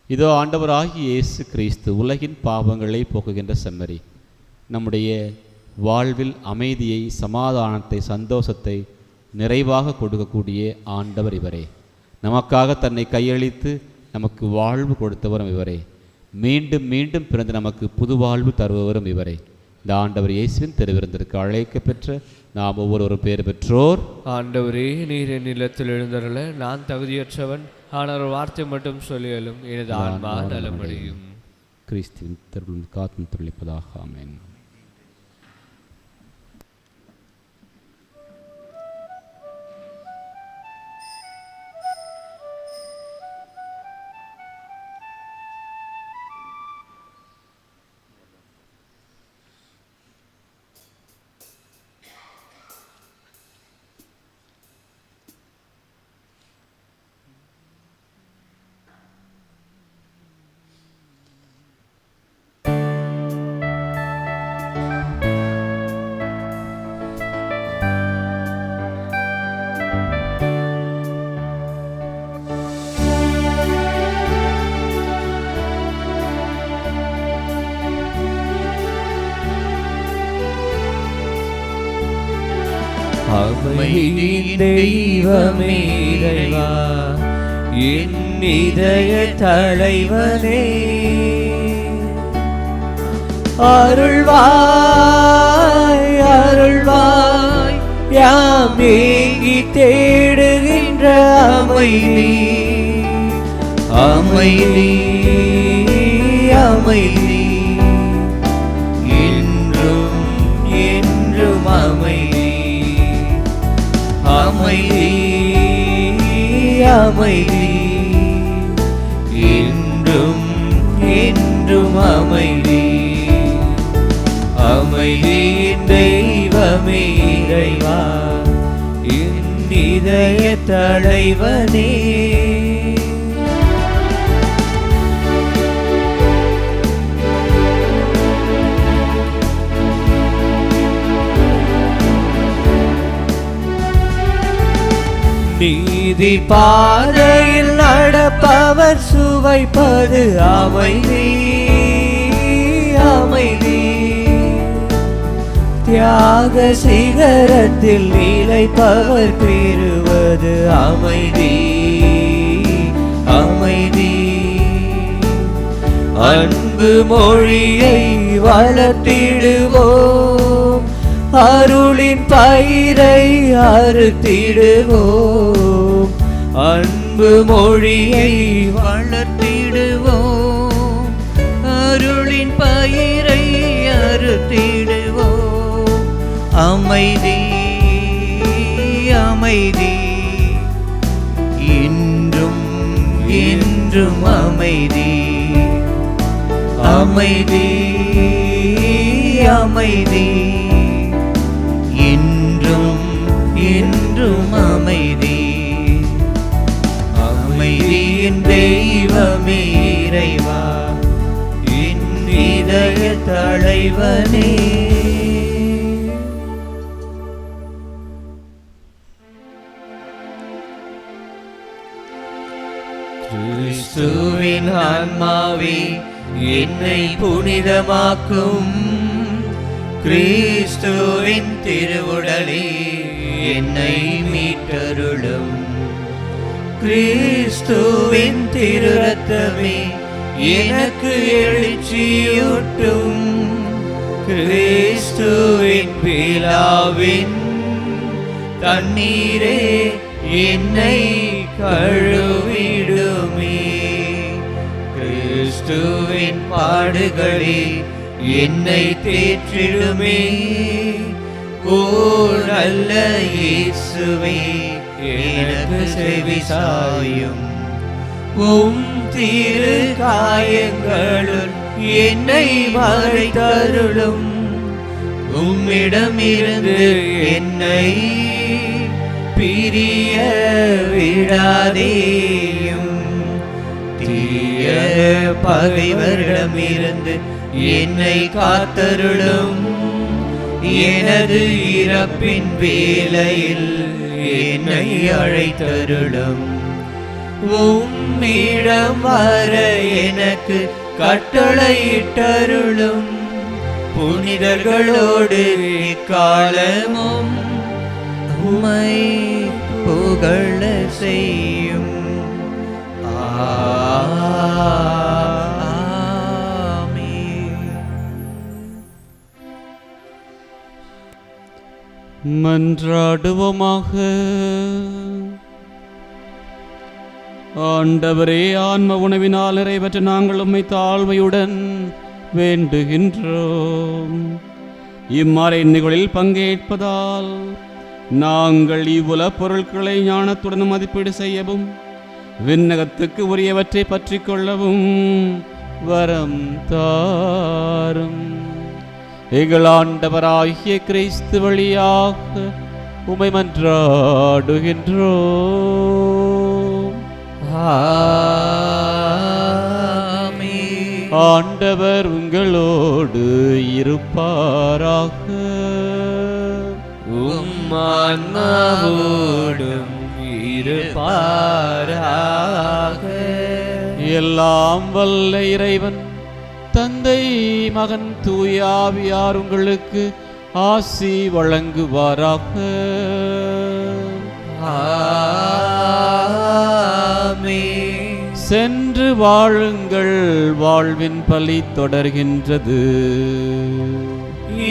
இதோ ஆண்டவராகிய இயேசு கிறிஸ்து உலகின் பாவங்களை போக்குகின்ற செம்மறி, நம்முடைய வாழ்வில் அமைதியை, சமாதானத்தை, சந்தோஷத்தை நிறைவாக கொடுக்கக்கூடிய ஆண்டவர் இவரே. நமக்காக தன்னை கையளித்து நமக்கு வாழ்வு கொடுத்தவரும் இவரே. மீண்டும் மீண்டும் பிறந்து நமக்கு புது வாழ்வு தருபவரும் இவரே. இந்த ஆண்டவர் இயேசுவின் திருவிருந்திற்கு அழைக்க பெற்ற நாம் ஒவ்வொரு பேர் பெற்றோர். ஆண்டவரே, நீர் என் நிலத்தில் எழுந்தருள நான் தகுதியற்றவன். ஆனால் ஒரு வார்த்தை மட்டும் சொல்லியலும் எனது ஆன்மா நலமடையும். கிறிஸ்துவின் திருவிழம் காத்தும் துளிப்பதாக. ஆமென். அமைதியின் தெய்வமே இறைவா, என் இதய தலைவனே, அருள்வாய் அருள்வாய் யாம் ஏங்கி தேடுகின்ற அமைதி. அமைதி அமைதி என்றும் என்றும் அமைதி. அமைதி அமைதி என்றும் என்றும் அமைதி. அமைதியின் தெய்வமே இறைவா, என் இதய தலைவனே. நீதி பாதையில் நடப்பவர் சுவைப்பது அமைதி அமைதி. தியாக சிகரத்தில் நிலைப்பவர் பெறுவது அமைதி அமைதி. அன்பு மொழியை வளர்த்திடுவோம், அருளின் பயிரை அறுத்திடுவோம். அன்பு மொழியை வளர்த்திடுவோம், அருளின் பயிரை அறுத்திடுவோம். அமைதி அமைதி, இன்றும் என்றும் அமைதி அமைதி அமைதி, இன்றும் என்றும் அமைதி. அமைதியின் தெய்வமே இறைவா, என் இதய தலைவனே. கிறிஸ்துவின் ஆன்மாவே என்னை புனிதமாக்கும், கிறிஸ்துவின் திருவுடலே என்னை மீட்டருளும். கிறிஸ்துவின் திருரத்தமே எனக்கு எழுச்சியூட்டும். கிறிஸ்துவின் விழாவின் தண்ணீரே என்னை கழுவிடுமே. கிறிஸ்துவின் பாடுகளே என்னை தேற்றிடுமே. ஓ நல்ல இயேசுவே, எனக்கு செவி சாயும். உம் திரு காயங்களுள் என்னை மறைத்தருளும். உம்மிடமிருந்து என்னை பிரிய விடாதேயும். தீய பகைவரிடமிருந்து என்னை காத்தருளும். எனது இறப்பின் வேளையில் என்னை அழைத்தருளும். உம்மிடம் வர எனக்கு கட்டளையிட்டருளும். புனிதர்களோடு காலமும் உம்மை புகழ செய்யும். மன்றாடுவோமாக. ஆண்டவரே, ஆன்ம உணவினால் நிறைவேற்ற நாங்கள் உம்மை தாழ்மையுடன் வேண்டுகின்றோம். இம்மாறை நிகழ்வில் பங்கேற்பதால் நாங்கள் இவ்வுல பொருட்களை ஞானத்துடன் மதிப்பீடு செய்யவும், விண்ணகத்துக்கு உரியவற்றை பற்றி கொள்ளவும் வரம் தாரும். எங்கள் ஆண்டவராகிய கிறிஸ்து வழியாக உம்மை மன்றாடுகின்றோம். ஆண்டவர் உங்களோடு இருப்பாராக. உம் ஆன்மாவோடும் இருப்பாராக. எல்லாம் வல்ல இறைவன் தந்தை, மகன், தூய ஆவியார் உங்களுக்கு ஆசி வழங்குவாராக. சென்று வாழுங்கள், வாழ்வின் பலி தொடர்கின்றது.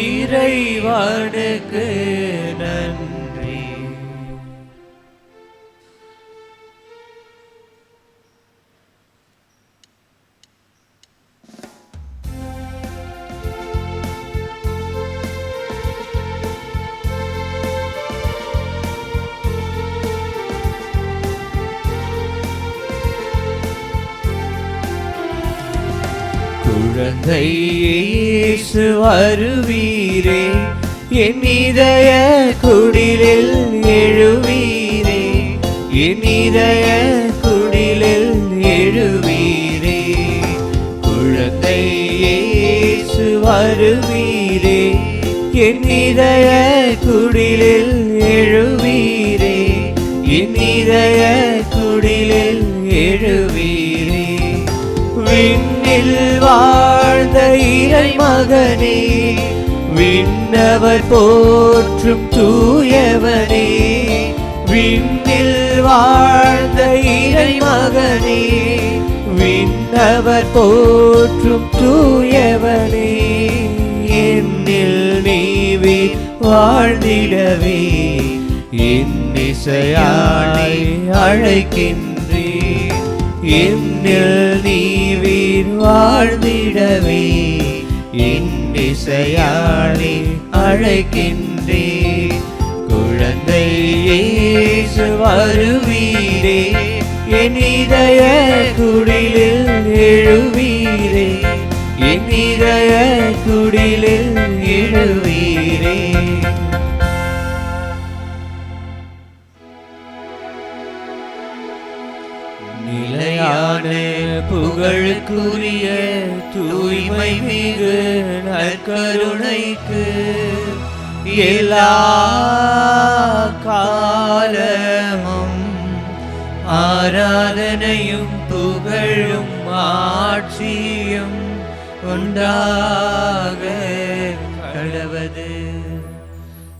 இறைவனுக்கு நன்றி. குழந்தை இயேசு வருவீரே, என் இதய குடிலில் எழுவீரே. என் இதய குடிலில் எழுவீரே. குழந்தை இயேசு வருவீரே, என் இதய குடிலில் எழுவீரே. என் இதய குடிலில் எழுவீரே. விண்ணில் வாழ்ந்த இறை மகனே, விண்ணவர் போற்றும் தூயவனே, விண்ணில் வாழ்ந்த இறை மகனே, விண்ணவர் போற்றும் தூயவனே, என்னில் நீவி வாழ்ந்திடவே இன்னிசையாய் அழைக்கின்றேன். என்னில் நீவீர் வாழ்ந்திடவே இன்னிசையாய் அழைக்கின்றேன். குழந்தை இயேசு வருவீரே, என் இதய குடிலில் எழுவீரே, என் இதய குடிலில் எழுவீரே. நிலையான புகழுக்குரிய தூய்மை மிகு நற்கருணைக்கு எல்லா காலமும் ஆராதனையும் புகழும் ஆட்சியும் உண்டாக கடவது.